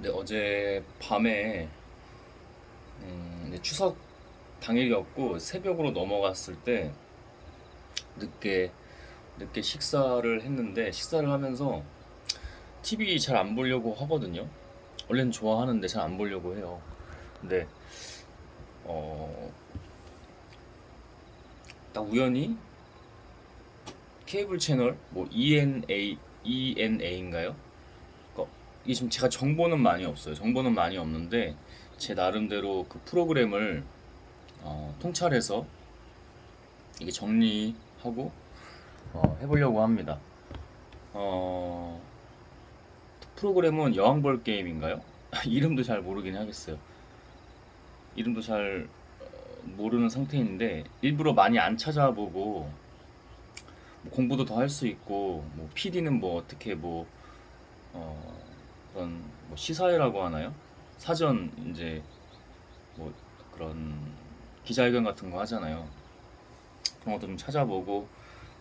근데 어제 밤에 이제 추석 당일이었고 새벽으로 넘어갔을 때 늦게 늦게 식사를 했는데 식사를 하면서 TV 잘 안 보려고 하거든요. 원래는 좋아하는데 잘 안 보려고 해요. 근데 어, 딱 우연히 케이블 채널 뭐 ENA인가요? 이게 지금 제가 정보는 많이 없어요. 정보는 많이 없는데 제 나름대로 그 프로그램을 통찰해서 이게 정리하고 해보려고 합니다. 어, 프로그램은 여왕벌 게임인가요? 이름도 잘 모르긴 하겠어요. 이름도 잘 모르는 상태인데 일부러 많이 안 찾아보고 뭐 공부도 더 할 수 있고 뭐 PD는 뭐 어떻게 뭐 어, 그런 뭐 시사회라고 하나요? 사전 이제 뭐 그런 기자회견 같은 거 하잖아요. 그런 것도 좀 찾아보고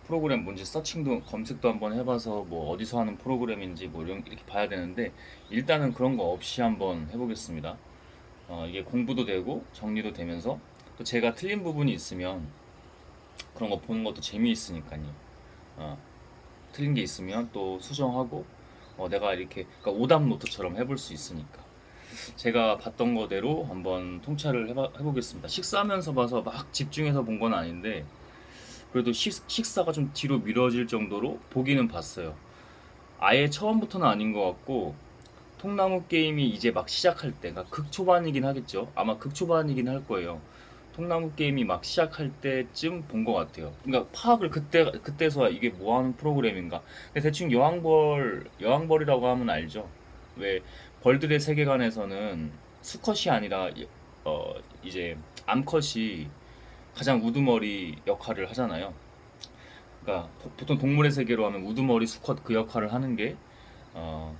프로그램 뭔지 서칭도 검색도 한번 해봐서 뭐 어디서 하는 프로그램인지 뭐 이렇게 봐야 되는데 일단은 그런 거 없이 한번 해보겠습니다. 이게 공부도 되고 정리도 되면서 또 제가 틀린 부분이 있으면 그런 거 보는 것도 재미있으니까요. 어, 틀린 게 있으면 또 수정하고 내가 이렇게 그러니까 오답 노트처럼 해볼 수 있으니까 제가 봤던 거대로 한번 통찰을 해보겠습니다. 식사하면서 봐서 막 집중해서 본 건 아닌데 그래도 식사가 좀 뒤로 미뤄질 정도로 보기는 봤어요. 아예 처음부터는 아닌 것 같고 통나무 게임이 이제 막 시작할 때, 그러니까 극초반이긴 하겠죠. 아마 극초반이긴 할 거예요. 통나무 게임이 막 시작할 때쯤 본 것 같아요. 그러니까 파악을 그때서야 이게 뭐 하는 프로그램인가. 근데 대충 여왕벌이라고 하면 알죠. 왜 벌들의 세계관에서는 수컷이 아니라 이제 암컷이 가장 우두머리 역할을 하잖아요. 그러니까 보통 동물의 세계로 하면 우두머리 수컷 그 역할을 하는 게 어,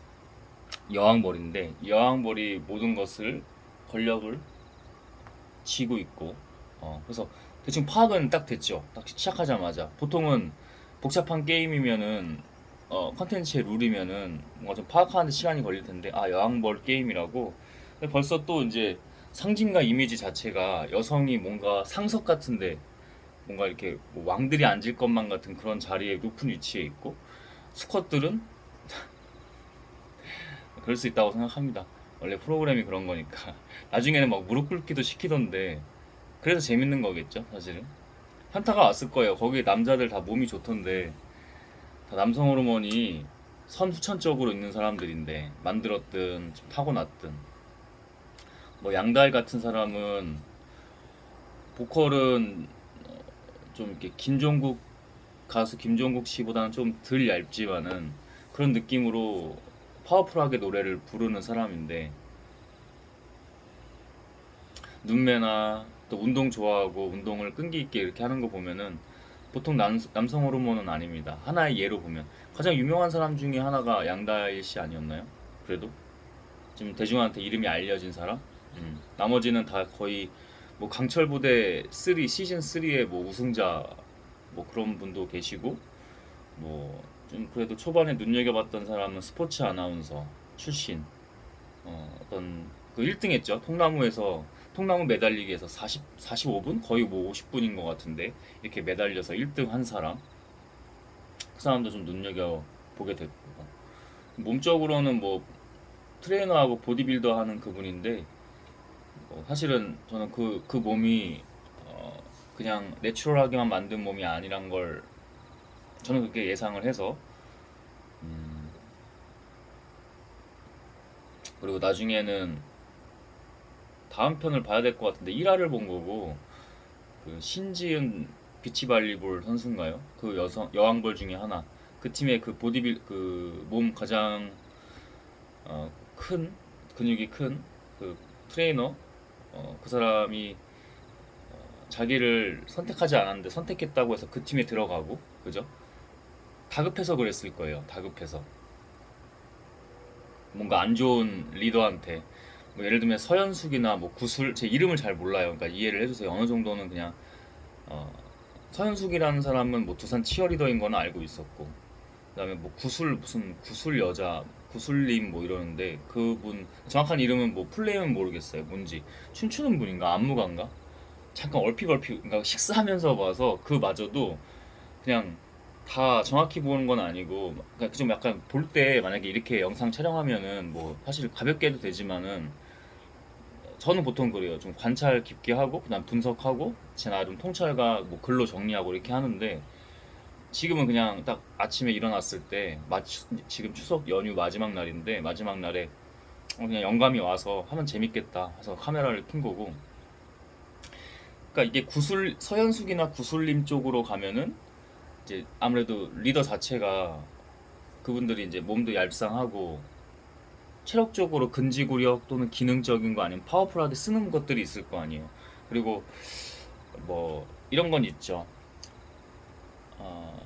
여왕벌인데 여왕벌이 모든 것을 권력을 쥐고 있고 그래서 대충 파악은 딱 됐죠. 딱 시작하자마자 보통은 복잡한 게임이면은 컨텐츠의 룰이면은 뭔가 좀 파악하는데 시간이 걸릴 텐데 여왕벌 게임이라고 근데 벌써 또 이제 상징과 이미지 자체가 여성이 뭔가 상석 같은데 뭔가 이렇게 뭐 왕들이 앉을 것만 같은 그런 자리에 높은 위치에 있고 수컷들은 그럴 수 있다고 생각합니다. 원래 프로그램이 그런 거니까. 나중에는 막 무릎 꿇기도 시키던데 그래서 재밌는 거겠죠, 사실은. 현타가 왔을 거예요. 거기 남자들 다 몸이 좋던데 다 남성 호르몬이 선후천적으로 있는 사람들인데 만들었든 좀 타고났든 뭐 양다일 같은 사람은 보컬은 좀 이렇게 김종국 가수 김종국 씨보다는 좀 덜 얇지만은 그런 느낌으로 파워풀하게 노래를 부르는 사람인데 눈매나 또 운동 좋아하고 운동을 끈기 있게 이렇게 하는 거 보면은 보통 남성 호르몬은 아닙니다. 하나의 예로 보면 가장 유명한 사람 중에 하나가 양다일 씨 아니었나요? 그래도 지금 대중한테 이름이 알려진 사람? 나머지는 다 거의 뭐 강철부대 3 시즌 3의 뭐 우승자 뭐 그런 분도 계시고 뭐 좀 그래도 초반에 눈여겨봤던 사람은 스포츠 아나운서 출신 어떤 그 1등 했죠. 통나무 매달리기에서 45분? 거의 뭐 50분인 것 같은데 이렇게 매달려서 1등 한 사람 그 사람도 좀 눈여겨보게 됐고 몸적으로는 뭐 트레이너하고 보디빌더 하는 그분인데 사실은 저는 그 몸이 그냥 내추럴하게만 만든 몸이 아니란 걸 저는 그렇게 예상을 해서 음, 그리고 나중에는 다음 편을 봐야 될 것 같은데 1화를 본 거고 그 신지은 비치발리볼 선수인가요? 그 여왕벌 중에 하나. 그 팀의 그 보디빌 그 몸 가장 큰 근육이 큰 그 트레이너 그 사람이 자기를 선택하지 않았는데 선택했다고 해서 그 팀에 들어가고 그죠? 다급해서 그랬을 거예요. 다급해서 뭔가 안 좋은 리더한테 뭐 예를 들면 서현숙이나 뭐 구슬 제 이름을 잘 몰라요. 그러니까 이해를 해주세요. 어느 정도는 그냥 어, 서현숙이라는 사람은 뭐 두산 치어리더인 거는 알고 있었고 그다음에 뭐 구슬 무슨 구슬 여자 구슬님 뭐 이러는데 그분 정확한 이름은 뭐 풀네임은 모르겠어요. 뭔지 춤추는 분인가 안무가인가? 잠깐 얼핏 그러니까 식사하면서 봐서 그마저도 그냥 다 정확히 보는 건 아니고 그러니까 좀 약간 볼 때 만약에 이렇게 영상 촬영하면은 뭐 사실 가볍게 해도 되지만은 저는 보통 그래요. 좀 관찰 깊게 하고 그다음 분석하고 제 나름 통찰과 뭐 글로 정리하고 이렇게 하는데 지금은 그냥 딱 아침에 일어났을 때 지금 추석 연휴 마지막 날인데 마지막 날에 그냥 영감이 와서 하면 재밌겠다 해서 카메라를 킨 거고 그러니까 이게 구슬 서현숙이나 구슬님 쪽으로 가면은 이제 아무래도 리더 자체가 그분들이 이제 몸도 얄쌍하고 체력적으로 근지구력 또는 기능적인 거 아니면 파워풀하게 쓰는 것들이 있을 거 아니에요. 그리고 뭐 이런 건 있죠. 어,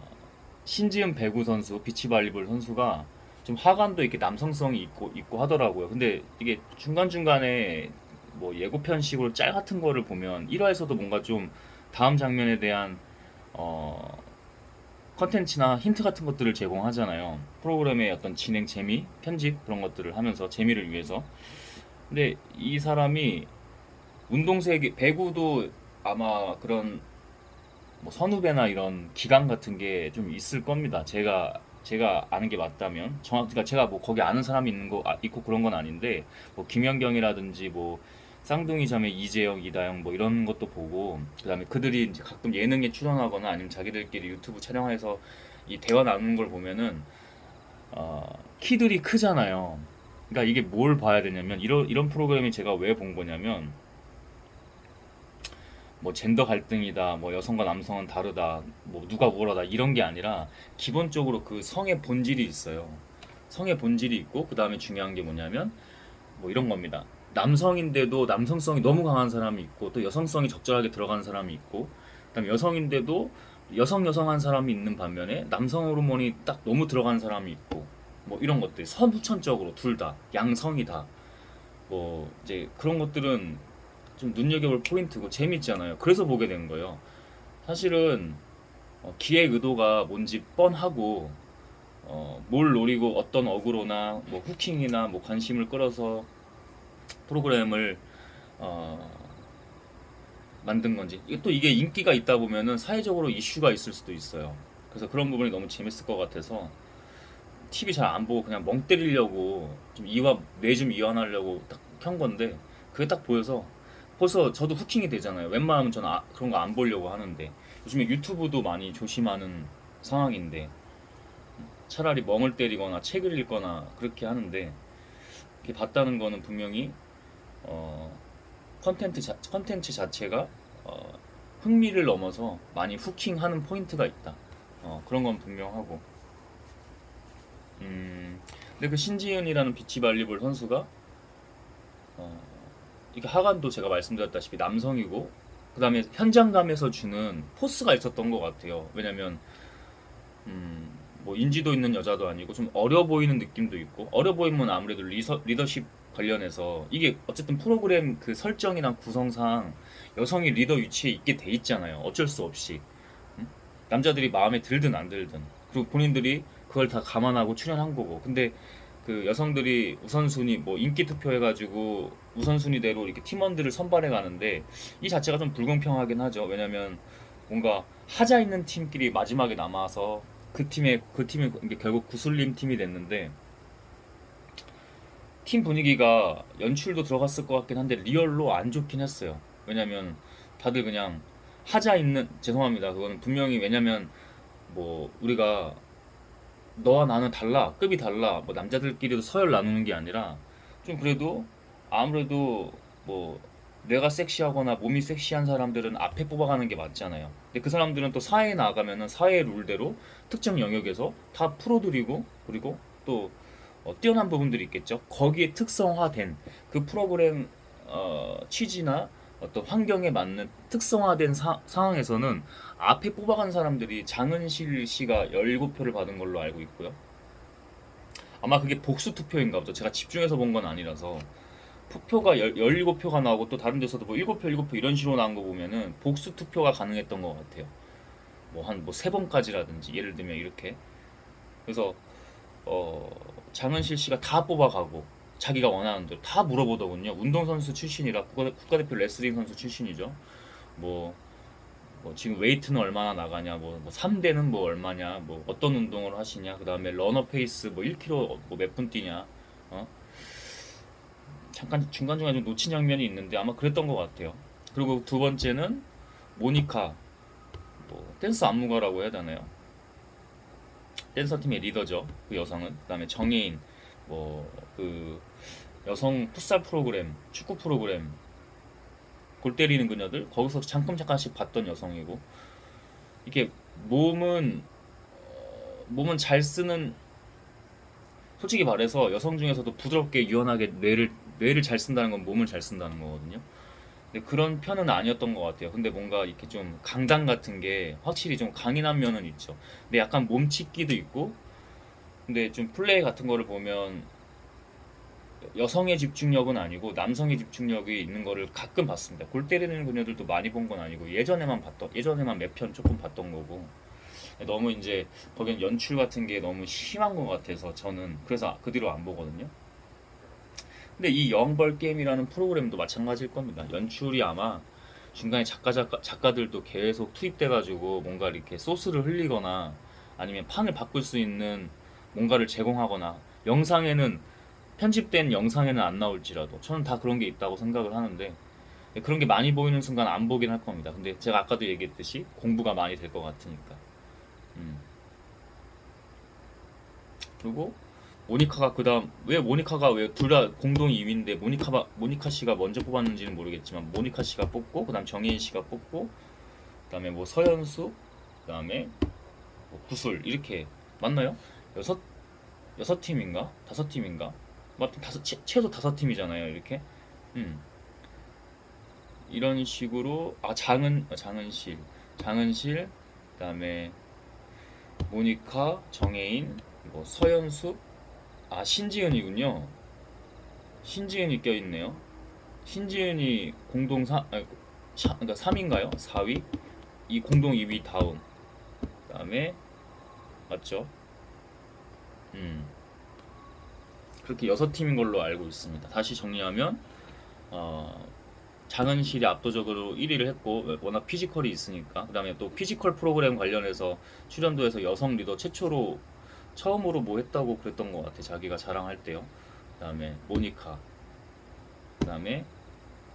신지은 배구 선수, 비치발리볼 선수가 좀 하관도 이렇게 남성성이 있고 하더라고요. 근데 이게 중간중간에 뭐 예고편식으로 짤 같은 거를 보면 1화에서도 뭔가 좀 다음 장면에 대한 어, 컨텐츠나 힌트 같은 것들을 제공하잖아요. 프로그램의 어떤 진행 재미, 편집 그런 것들을 하면서 재미를 위해서. 근데 이 사람이 운동세계 배구도 아마 그런 뭐 선후배나 이런 기강 같은 게 좀 있을 겁니다. 제가 아는 게 맞다면 그러니까 제가 뭐 거기 아는 사람이 있는 거 있고 그런 건 아닌데 뭐 김연경이라든지 뭐 쌍둥이 자매 이재영, 이다영 뭐 이런 것도 보고 그다음에 그들이 이제 가끔 예능에 출연하거나 아니면 자기들끼리 유튜브 촬영해서 이 대화 나누는 걸 보면은 어, 키들이 크잖아요. 그러니까 이게 뭘 봐야 되냐면 이런 프로그램이 제가 왜 본 거냐면 뭐 젠더 갈등이다, 뭐 여성과 남성은 다르다, 뭐 누가 우월하다 이런 게 아니라 기본적으로 그 성의 본질이 있어요. 성의 본질이 있고 그 다음에 중요한 게 뭐냐면 뭐 이런 겁니다. 남성인데도 남성성이 너무 강한 사람이 있고 또 여성성이 적절하게 들어가는 사람이 있고 그다음에 여성인데도 여성한 사람이 있는 반면에 남성 호르몬이 딱 너무 들어간 사람이 있고 뭐 이런 것들 선후천적으로 둘 다 양성이다. 뭐 이제 그런 것들은 좀 눈여겨볼 포인트고 재밌잖아요. 그래서 보게 된 거예요. 사실은 기획 의도가 뭔지 뻔하고 뭘 노리고 어떤 어그로나 뭐 후킹이나 뭐 관심을 끌어서 프로그램을 어, 만든 건지 또 이게 인기가 있다 보면은 사회적으로 이슈가 있을 수도 있어요. 그래서 그런 부분이 너무 재밌을 것 같아서 TV 잘 안 보고 그냥 멍 때리려고 좀 뇌좀 이완하려고 딱 켠 건데 그게 딱 보여서 벌써 저도 후킹이 되잖아요. 웬만하면 저는 그런 거 안 보려고 하는데 요즘에 유튜브도 많이 조심하는 상황인데 차라리 멍을 때리거나 책을 읽거나 그렇게 하는데 이렇게 봤다는 거는 분명히 어, 컨텐츠 자체가 어, 흥미를 넘어서 많이 후킹하는 포인트가 있다. 그런 건 분명하고 근데 그 신지은이라는 비치발리볼 선수가 어, 이게 하관도 제가 말씀드렸다시피 남성이고 그다음에 현장감에서 주는 포스가 있었던 것 같아요. 왜냐면 뭐 인지도 있는 여자도 아니고 좀 어려 보이는 느낌도 있고 어려 보이면 아무래도 리더십 관련해서 이게 어쨌든 프로그램 그 설정이나 구성상 여성이 리더 위치에 있게 돼 있잖아요. 어쩔 수 없이 남자들이 마음에 들든 안 들든 그리고 본인들이 그걸 다 감안하고 출연한 거고 근데 그 여성들이 우선순위 뭐 인기 투표해가지고 우선순위대로 이렇게 팀원들을 선발해 가는데 이 자체가 좀 불공평하긴 하죠. 왜냐면 뭔가 하자 있는 팀끼리 마지막에 남아서 그 팀이 이게 결국 구슬림 팀이 됐는데 팀 분위기가 연출도 들어갔을 것 같긴 한데 리얼로 안 좋긴 했어요. 왜냐면 다들 그냥 하자 있는 죄송합니다. 그거는 분명히 왜냐면 뭐 우리가 너와 나는 달라 급이 달라 뭐 남자들끼리도 서열 나누는 게 아니라 좀 그래도 아무래도 뭐 뇌가 섹시하거나 몸이 섹시한 사람들은 앞에 뽑아가는 게 맞잖아요. 근데 그 사람들은 또 사회에 나가면은 사회 룰대로 특정 영역에서 다 프로들이고 그리고 또 뛰어난 부분들이 있겠죠. 거기에 특성화된 그 프로그램 취지나 어떤 환경에 맞는 특성화된 상황에서는 앞에 뽑아간 사람들이 장은실 씨가 17표를 받은 걸로 알고 있고요. 아마 그게 복수 투표인가 보죠. 제가 집중해서 본 건 아니라서. 투표가 17표가 나오고 또 다른 데서도 뭐 7표, 7표 이런 식으로 나온 거 보면은 복수 투표가 가능했던 것 같아요. 뭐 한 뭐 세 번까지라든지 예를 들면 이렇게. 그래서 어, 장은실 씨가 다 뽑아가고 자기가 원하는 대로 다 물어보더군요. 운동선수 출신이라 국가대표 레슬링 선수 출신이죠. 뭐, 뭐 지금 웨이트는 얼마나 나가냐, 뭐 3대는 뭐 얼마냐, 뭐 어떤 운동을 하시냐, 그 다음에 러너 페이스 뭐 1km 뭐 몇 분 뛰냐, 어? 잠깐 중간중간에 좀 놓친 장면이 있는데 아마 그랬던 것 같아요. 그리고 두 번째는 모니카, 뭐 댄스 안무가라고 해야 되나요? 댄서 팀의 리더죠. 그 여성은. 그다음에 정예인, 뭐 그 여성 풋살 프로그램, 축구 프로그램, 골 때리는 그녀들 거기서 잠깐씩 봤던 여성이고, 이게 몸은 몸은 잘 쓰는, 솔직히 말해서 여성 중에서도 부드럽게 유연하게 뇌를 잘 쓴다는 건 몸을 잘 쓴다는 거거든요. 근데 그런 편은 아니었던 것 같아요. 근데 뭔가 이렇게 좀 강단 같은 게 확실히 좀 강인한 면은 있죠. 근데 약간 몸치기도 있고, 근데 좀 플레이 같은 거를 보면 여성의 집중력은 아니고 남성의 집중력이 있는 거를 가끔 봤습니다. 골 때리는 그녀들도 많이 본 건 아니고 예전에만 몇 편 조금 봤던 거고, 너무 이제 거긴 연출 같은 게 너무 심한 것 같아서 저는 그래서 그 뒤로 안 보거든요. 근데 이 영벌 게임이라는 프로그램도 마찬가지일 겁니다. 연출이 아마 중간에 작가들도 계속 투입돼가지고 뭔가 이렇게 소스를 흘리거나 아니면 판을 바꿀 수 있는 뭔가를 제공하거나, 영상에는 편집된 영상에는 안 나올지라도 저는 다 그런 게 있다고 생각을 하는데, 그런 게 많이 보이는 순간 안 보긴 할 겁니다. 근데 제가 아까도 얘기했듯이 공부가 많이 될 것 같으니까. 음. 그리고 모니카가 그다음, 왜 모니카가 왜 둘 다 공동 2위인데 모니카 씨가 먼저 뽑았는지는 모르겠지만 모니카 씨가 뽑고 그다음 정혜인 씨가 뽑고 그다음에 뭐 서현수, 그다음에 뭐 구슬, 이렇게 맞나요? 여섯 여섯 팀인가 다섯 팀인가? 뭐 하여튼 최소 다섯 팀이잖아요. 이렇게. 음. 이런 식으로, 장은실, 그다음에 모니카, 정혜인, 뭐 서현수, 신지은이군요. 신지은이 껴있네요. 신지은이 공동 그러니까 3인가요? 4위? 이 공동 2위 다음. 그다음에 맞죠? 음. 그렇게 6팀인 걸로 알고 있습니다. 다시 정리하면 어, 장은실이 압도적으로 1위를 했고, 워낙 피지컬이 있으니까. 그다음에 또 피지컬 프로그램 관련해서 출연도에서 여성 리더 최초로 처음으로 뭐 했다고 그랬던 것 같아. 자기가 자랑할 때요. 그다음에 모니카, 그다음에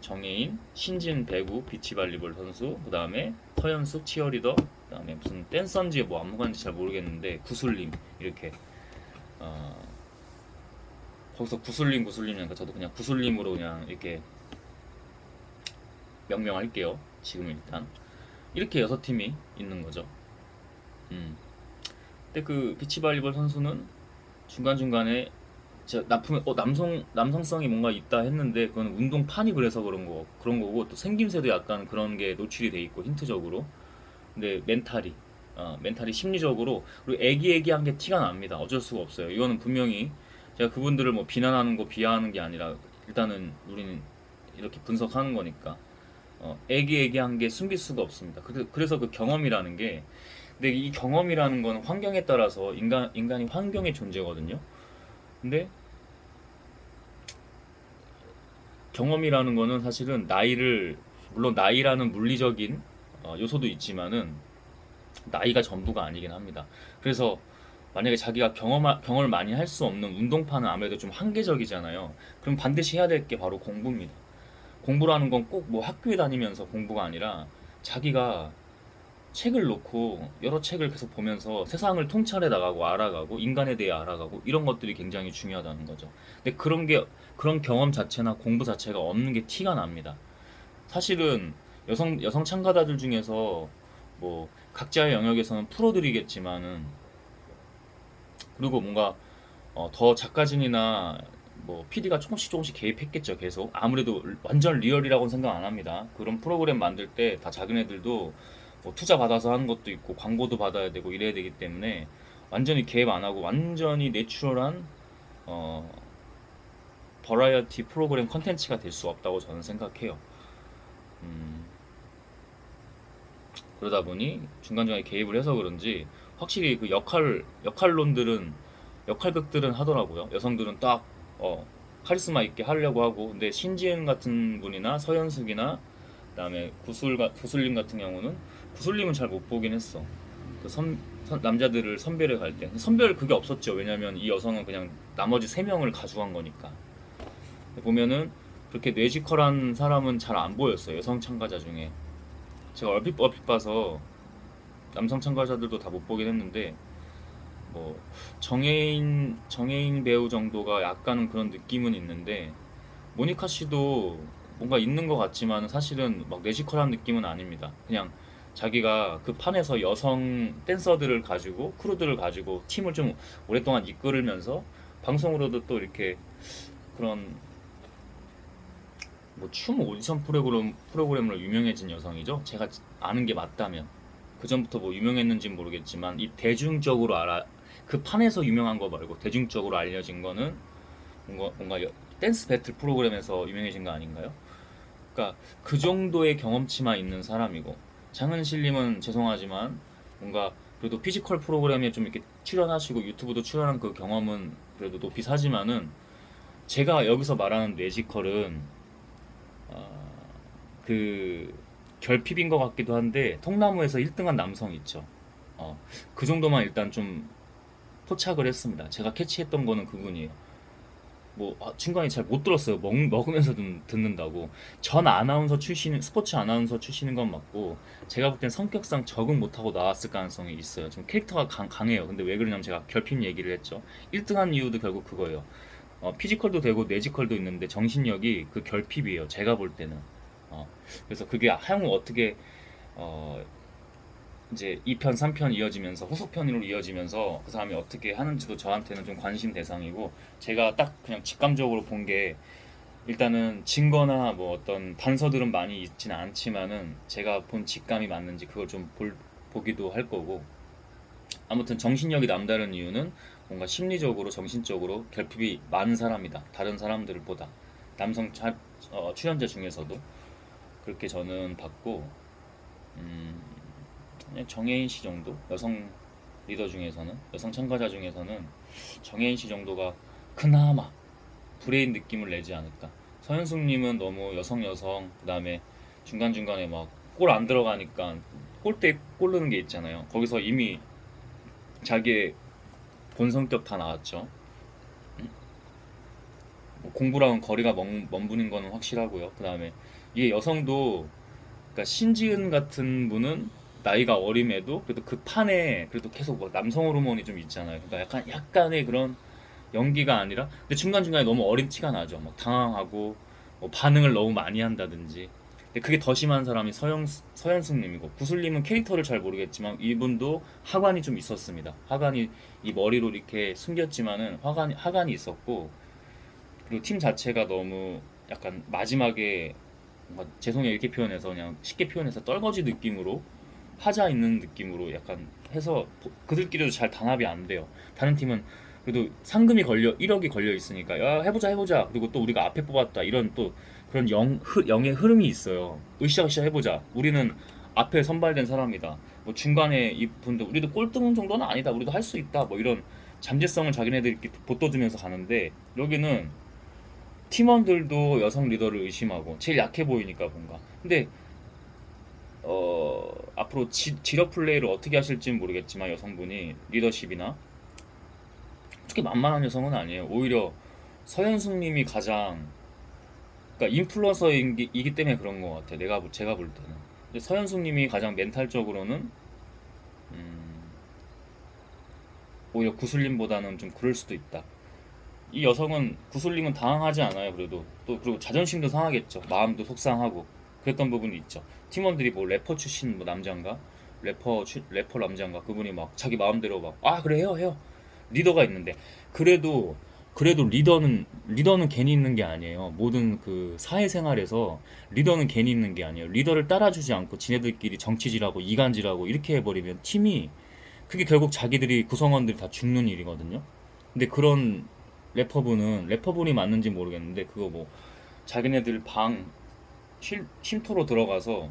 정혜인, 신진 배구 비치발리볼 선수, 그다음에 서현숙 치어리더, 그다음에 무슨 댄서인지 뭐 안무가인지 잘 모르겠는데 구슬림, 이렇게. 어, 거기서 구슬림이니까 저도 그냥 구슬림으로 그냥 이렇게 명명할게요. 지금 일단 이렇게 6팀이 있는 거죠. 음. 근데 그 비치발리볼 선수는 중간중간에 제가 남성성이 뭔가 있다 했는데 그건 운동판이 그래서 그런 거고, 또 생김새도 약간 그런 게 노출이 돼 있고 힌트적으로. 근데 멘탈이 심리적으로, 그리고 애기애기한 게 티가 납니다. 어쩔 수가 없어요. 이거는 분명히 제가 그분들을 뭐 비난하는 거 비하하는 게 아니라, 일단은 우리는 이렇게 분석하는 거니까. 애기애기한 게 숨길 수가 없습니다. 그래서 그 경험이라는 게, 근데 이 경험이라는 건 환경에 따라서 인간이 환경의 존재거든요. 근데 경험이라는 거는 사실은 물론 나이라는 물리적인 요소도 있지만은 나이가 전부가 아니긴 합니다. 그래서 만약에 자기가 경험을 많이 할 수 없는 운동파는 아무래도 좀 한계적이잖아요. 그럼 반드시 해야 될 게 바로 공부입니다. 공부라는 건 꼭 뭐 학교에 다니면서 공부가 아니라, 자기가 책을 놓고 여러 책을 계속 보면서 세상을 통찰해 나가고 알아가고 인간에 대해 알아가고, 이런 것들이 굉장히 중요하다는 거죠. 근데 그런 경험 자체나 공부 자체가 없는 게 티가 납니다. 사실은 여성 참가자들 중에서 뭐 각자의 영역에서는 프로들이겠지만은, 그리고 뭔가 더 작가진이나 뭐 PD가 조금씩 개입했겠죠. 계속 아무래도 완전 리얼이라고는 생각 안 합니다. 그런 프로그램 만들 때 다 자기네들도 뭐 투자 받아서 하는 것도 있고 광고도 받아야 되고 이래야 되기 때문에 완전히 개입 안 하고 완전히 내추럴한 어, 버라이어티 프로그램 컨텐츠가 될 수 없다고 저는 생각해요. 음, 그러다 보니 중간중간에 개입을 해서 그런지 확실히 그 역할론들은 역할극들은 하더라고요. 여성들은 딱 카리스마 있게 하려고 하고, 근데 신지은 같은 분이나 서현숙이나 그다음에 구슬님 같은 경우는, 구슬님은 잘 못 보긴 했어. 그 남자들을 선별해 갈 때 선별 그게 없었죠. 왜냐면 이 여성은 그냥 나머지 세 명을 가져간 거니까. 보면은 그렇게 뇌지컬한 사람은 잘 안 보였어요. 여성 참가자 중에. 제가 얼핏 봐서 남성 참가자들도 다 못 보긴 했는데, 뭐 정혜인 배우 정도가 약간은 그런 느낌은 있는데, 모니카 씨도 뭔가 있는 것 같지만 사실은 막 뇌지컬한 느낌은 아닙니다. 그냥 자기가 그 판에서 여성 댄서들을 가지고, 크루들을 가지고 팀을 좀 오랫동안 이끌면서 방송으로도 또 이렇게 그런 뭐 춤 오디션 프로그램으로 유명해진 여성이죠. 제가 아는 게 맞다면. 그 전부터 뭐 유명했는지는 모르겠지만, 이 대중적으로 그 판에서 유명한 거 말고 대중적으로 알려진 거는 뭔가 댄스 배틀 프로그램에서 유명해진 거 아닌가요? 그러니까 그 정도의 경험치만 있는 사람이고, 장은실님은 죄송하지만 뭔가 그래도 피지컬 프로그램에 좀 이렇게 출연하시고 유튜브도 출연한 그 경험은 그래도 높이 사지만은, 제가 여기서 말하는 뇌지컬은 그 결핍인 것 같기도 한데, 통나무에서 1등한 남성 있죠. 어, 그 정도만 일단 좀 포착을 했습니다. 제가 캐치했던 거는 그분이에요. 뭐 중간에 잘 못 들었어요. 먹으면서 듣는다고. 전 아나운서 출신, 스포츠 아나운서 출신인 건 맞고, 제가 볼 땐 성격상 적응 못하고 나왔을 가능성이 있어요. 좀 캐릭터가 강해요. 근데 왜 그러냐면 제가 결핍 얘기를 했죠. 1등한 이유도 결국 그거예요. 피지컬도 되고 뇌지컬도 있는데 정신력이 그 결핍이에요. 제가 볼 때는. 그래서 그게 향후 어떻게 어, 이제 2편, 3편 이어지면서 후속편으로 이어지면서 그 사람이 어떻게 하는지도 저한테는 좀 관심 대상이고, 제가 딱 그냥 직감적으로 본 게, 일단은 증거나 뭐 어떤 단서들은 많이 있지는 않지만은 제가 본 직감이 맞는지 그걸 좀 보기도 할 거고, 아무튼 정신력이 남다른 이유는 뭔가 심리적으로 정신적으로 결핍이 많은 사람이다. 다른 사람들보다. 남성 출연자 중에서도 그렇게 저는 봤고, 음, 그냥 정혜인 씨 정도, 여성 리더 중에서는, 여성 참가자 중에서는 정혜인 씨 정도가 그나마 브레인 느낌을 내지 않을까. 서현숙님은 너무 여성, 그다음에 중간중간에 막 골 안 들어가니까 골대 골르는 게 있잖아요. 거기서 이미 자기의 본 성격 다 나왔죠. 뭐 공부랑은 거리가 먼 분인 거는 확실하고요. 그다음에 이게 여성도, 그러니까 신지은 같은 분은 나이가 어림에도 그래도 그 판에 그래도 계속 뭐 남성 호르몬이 좀 있잖아요. 그러니까 약간의 그런 연기가 아니라, 근데 중간중간에 너무 어린 티가 나죠. 막 당황하고 뭐 반응을 너무 많이 한다든지. 근데 그게 더 심한 사람이 서현숙님이고, 구슬님은 캐릭터를 잘 모르겠지만 이분도 하관이 좀 있었습니다. 하관이 이 머리로 이렇게 숨겼지만은 하관이 있었고, 그리고 팀 자체가 너무 약간 마지막에 뭔가, 죄송해요 이렇게 표현해서, 그냥 쉽게 표현해서 떨거지 느낌으로, 하자 있는 느낌으로 약간 해서 그들끼리도 잘 단합이 안 돼요. 다른 팀은 그래도 상금이 1억이 걸려 있으니까 야 해보자, 그리고 또 우리가 앞에 뽑았다 이런 또 그런 영의 흐름이 있어요. 으쌰으쌰 해보자, 우리는 앞에 선발된 사람이다, 뭐 중간에 이분들 우리도 꼴등 정도는 아니다, 우리도 할 수 있다, 뭐 이런 잠재성을 자기네들끼리 보떠주면서 가는데, 여기는 팀원들도 여성 리더를 의심하고 제일 약해 보이니까 뭔가. 근데 앞으로 지력 플레이를 어떻게 하실지는 모르겠지만, 여성분이 리더십이나 특히 만만한 여성은 아니에요. 오히려 서현숙님이 가장, 그러니까 인플루언서이기 때문에 그런 것 같아요. 제가 볼 때는. 근데 서현숙님이 가장 멘탈적으로는 음, 오히려 구슬림보다는 좀 그럴 수도 있다. 이 여성은, 구슬림은 당황하지 않아요. 그래도 또 그리고 자존심도 상하겠죠. 마음도 속상하고 그랬던 부분이 있죠. 팀원들이 뭐 래퍼 출신 뭐 남자인가, 래퍼 남자인가, 그분이 막 자기 마음대로 막 그래 해요 리더가 있는데, 그래도 리더는 괜히 있는 게 아니에요. 모든 그 사회생활에서 리더는 괜히 있는 게 아니에요. 리더를 따라주지 않고 지네들끼리 정치질하고 이간질하고 이렇게 해버리면 팀이, 그게 결국 자기들이 구성원들이 다 죽는 일이거든요. 근데 그런 래퍼분이 맞는지 모르겠는데, 그거 뭐 자기네들 방 쉼터로 들어가서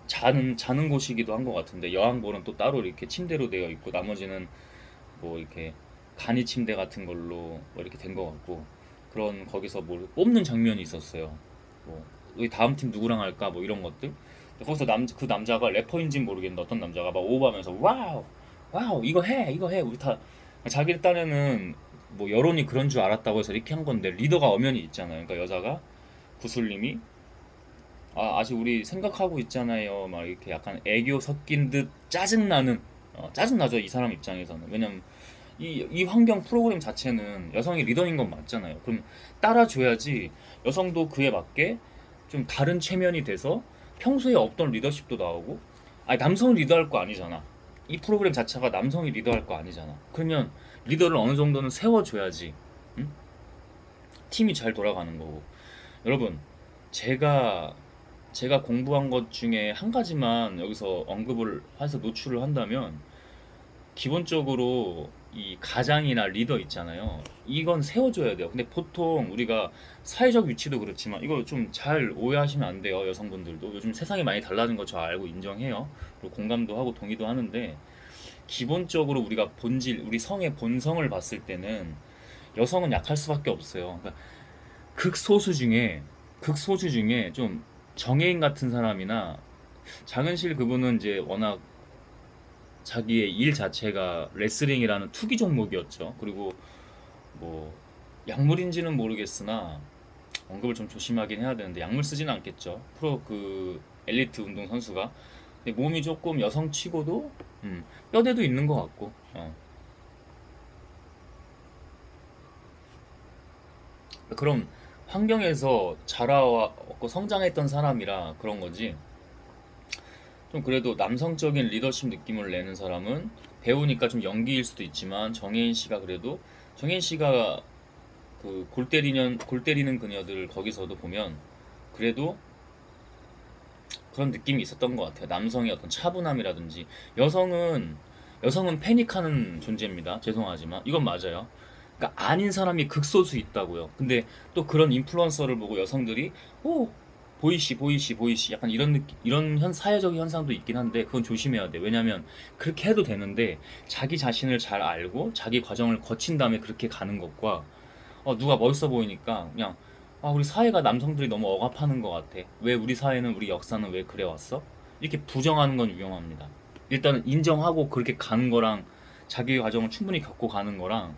자는 곳이기도 한 것 같은데, 여항벌은 또 따로 이렇게 침대로 되어 있고 나머지는 뭐 이렇게 간이 침대 같은 걸로 뭐 이렇게 된 것 같고, 그런 거기서 뭘 뽑는 장면이 있었어요. 뭐 우리 다음 팀 누구랑 할까 뭐 이런 것들. 거기서 그 남자가 래퍼인지는 모르겠는데 어떤 남자가 막 오버하면서 와우 와우 이거 해 우리 다, 자기 딴에는 뭐 여론이 그런 줄 알았다고 해서 이렇게 한 건데 리더가 엄연히 있잖아요. 그러니까 여자가 구슬님이 아직 우리 생각하고 있잖아요 막 이렇게 약간 애교 섞인 듯 짜증나는, 짜증나죠 이 사람 입장에서는. 왜냐면 이 환경 프로그램 자체는 여성이 리더인 건 맞잖아요. 그럼 따라줘야지 여성도 그에 맞게 좀 다른 체면이 돼서 평소에 없던 리더십도 나오고. 아니 남성이 리더할 거 아니잖아. 이 프로그램 자체가 남성이 리더할 거 아니잖아. 그러면 리더를 어느 정도는 세워줘야지, 응? 팀이 잘 돌아가는 거고. 여러분, 제가 제가 공부한 것 중에 한 가지만 여기서 언급을 해서 노출을 한다면, 기본적으로 이 가장이나 리더 있잖아요. 이건 세워줘야 돼요. 근데 보통 우리가 사회적 위치도 그렇지만 이거 좀 잘 오해하시면 안 돼요. 여성분들도 요즘 세상이 많이 달라진 거 저 알고 인정해요. 그리고 공감도 하고 동의도 하는데, 기본적으로 우리가 본질, 우리 성의 본성을 봤을 때는 여성은 약할 수밖에 없어요. 그러니까 극소수 중에 좀 정예인 같은 사람이나, 장은실 그분은 이제 워낙 자기의 일 자체가 레슬링이라는 투기 종목이었죠. 그리고 뭐 약물인지는 모르겠으나 언급을 좀 조심하긴 해야 되는데 약물 쓰지는 않겠죠. 프로 그 엘리트 운동 선수가. 근데 몸이 조금 여성치고도 뼈대도 있는 것 같고. 그런 환경에서 자라왔고 성장했던 사람이라 그런 거지. 좀 그래도 남성적인 리더십 느낌을 내는 사람은 배우니까 좀 연기일 수도 있지만, 정혜인 씨가 그래도, 정혜인 씨가 그 골 때리는 그녀들 거기서도 보면 그래도 그런 느낌이 있었던 것 같아요. 남성의 어떤 차분함이라든지. 여성은 여성은 패닉하는 존재입니다. 죄송하지만 이건 맞아요. 그러니까 아닌 사람이 극소수 있다고요. 근데 또 그런 인플루언서를 보고 여성들이 오 보이시 약간 이런 느낌, 이런 사회적 현상도 있긴 한데 그건 조심해야 돼. 왜냐면 그렇게 해도 되는데 자기 자신을 잘 알고 자기 과정을 거친 다음에 그렇게 가는 것과, 누가 멋있어 보이니까 그냥 우리 사회가 남성들이 너무 억압하는 것 같아. 왜 우리 사회는, 우리 역사는 왜 그래 왔어? 이렇게 부정하는 건 위험합니다. 일단은 인정하고 그렇게 가는 거랑, 자기 과정을 충분히 겪고 가는 거랑,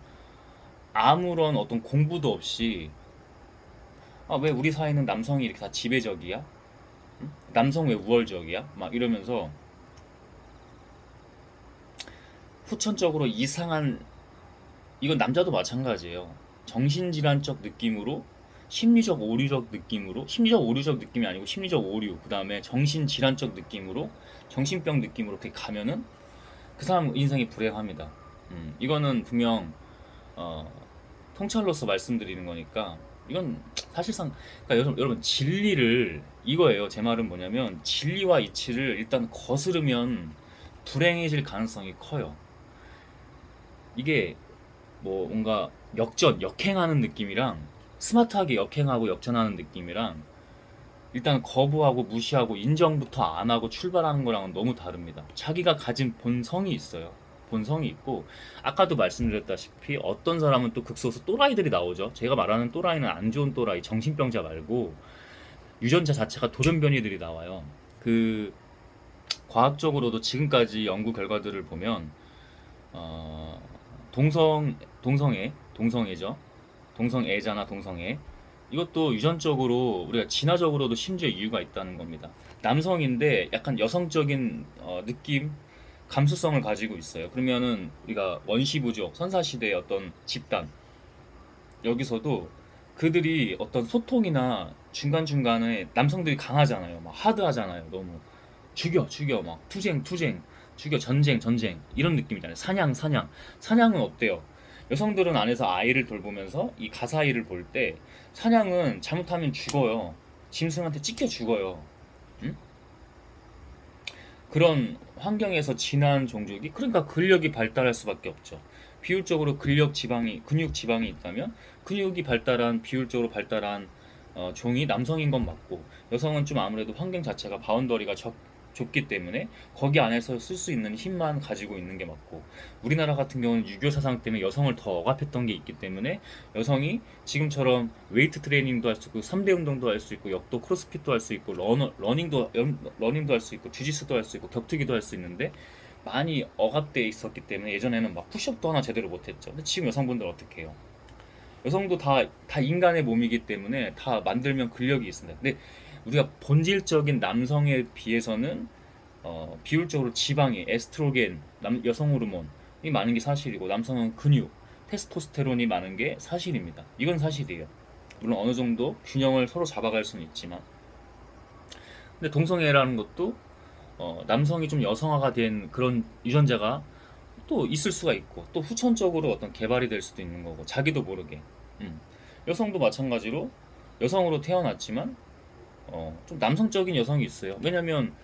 아무런 어떤 공부도 없이 왜 우리 사회는 남성이 이렇게 다 지배적이야? 응? 남성 왜 우월적이야? 막 이러면서 후천적으로 이상한, 이건 남자도 마찬가지예요. 정신질환적 느낌으로, 심리적 오류적 느낌이 아니고 심리적 오류, 그 다음에 정신질환적 느낌으로, 정신병 느낌으로 그렇게 가면은 그 사람 인생이 불행합니다. 이거는 분명 어, 통찰로서 말씀드리는 거니까. 이건 사실상, 그러니까 여러분 진리를, 이거예요. 제 말은 뭐냐면 진리와 이치를 일단 거스르면 불행해질 가능성이 커요. 이게 뭐 뭔가 역행하는 느낌이랑, 스마트하게 역행하고 역전하는 느낌이랑, 일단 거부하고 무시하고 인정부터 안 하고 출발하는 거랑은 너무 다릅니다. 자기가 가진 본성이 있어요. 본성이 있고, 아까도 말씀드렸다시피 어떤 사람은 또 극소수 또라이들이 나오죠. 제가 말하는 또라이는 안 좋은 또라이, 정신병자 말고 유전자 자체가 돌연변이들이 나와요. 그 과학적으로도 지금까지 연구 결과들을 보면, 어, 동성애죠. 동성애자나 동성애. 이것도 유전적으로, 우리가 진화적으로도 심지어 이유가 있다는 겁니다. 남성인데 약간 여성적인 느낌, 감수성을 가지고 있어요. 그러면은 우리가 원시부족, 선사시대의 어떤 집단, 여기서도 그들이 어떤 소통이나 중간중간에 남성들이 강하잖아요. 막 하드하잖아요. 너무 죽여 막 투쟁 죽여, 전쟁 이런 느낌이잖아요. 사냥은 어때요? 여성들은 안에서 아이를 돌보면서 이 가사이를 볼 때, 사냥은 잘못하면 죽어요. 짐승한테 찢겨 죽어요. 응? 그런 환경에서 지난 종족이, 그러니까 근력이 발달할 수밖에 없죠. 비율적으로 근육 지방이 있다면 근육이 발달한, 비율적으로 발달한 종이 남성인 건 맞고, 여성은 좀 아무래도 환경 자체가 바운더리가 좁기 때문에 거기 안에서 쓸 수 있는 힘만 가지고 있는 게 맞고, 우리나라 같은 경우는 유교 사상 때문에 여성을 더 억압했던 게 있기 때문에 여성이 지금처럼 웨이트 트레이닝도 할 수 있고 3대 운동도 할 수 있고 역도 크로스핏도 할 수 있고 러닝도 할 수 있고 주짓수도 할 수 있고 격투기도 할 수 있는데 많이 억압돼 있었기 때문에 예전에는 막 푸시업도 하나 제대로 못했죠. 근데 지금 여성분들 어떻게 해요? 여성도 다 인간의 몸이기 때문에 다 만들면 근력이 있습니다. 근데 우리가 본질적인 남성에 비해서는 비율적으로 지방이 에스트로겐, 여성 호르몬이 많은 게 사실이고 남성은 근육, 테스토스테론이 많은 게 사실입니다. 이건 사실이에요. 물론 어느 정도 균형을 서로 잡아갈 수는 있지만, 근데 동성애라는 것도 남성이 좀 여성화가 된 그런 유전자가 또 있을 수가 있고 또 후천적으로 어떤 개발이 될 수도 있는 거고 자기도 모르게. 음. 여성도 마찬가지로 여성으로 태어났지만 좀 남성적인 여성이 있어요. 왜냐면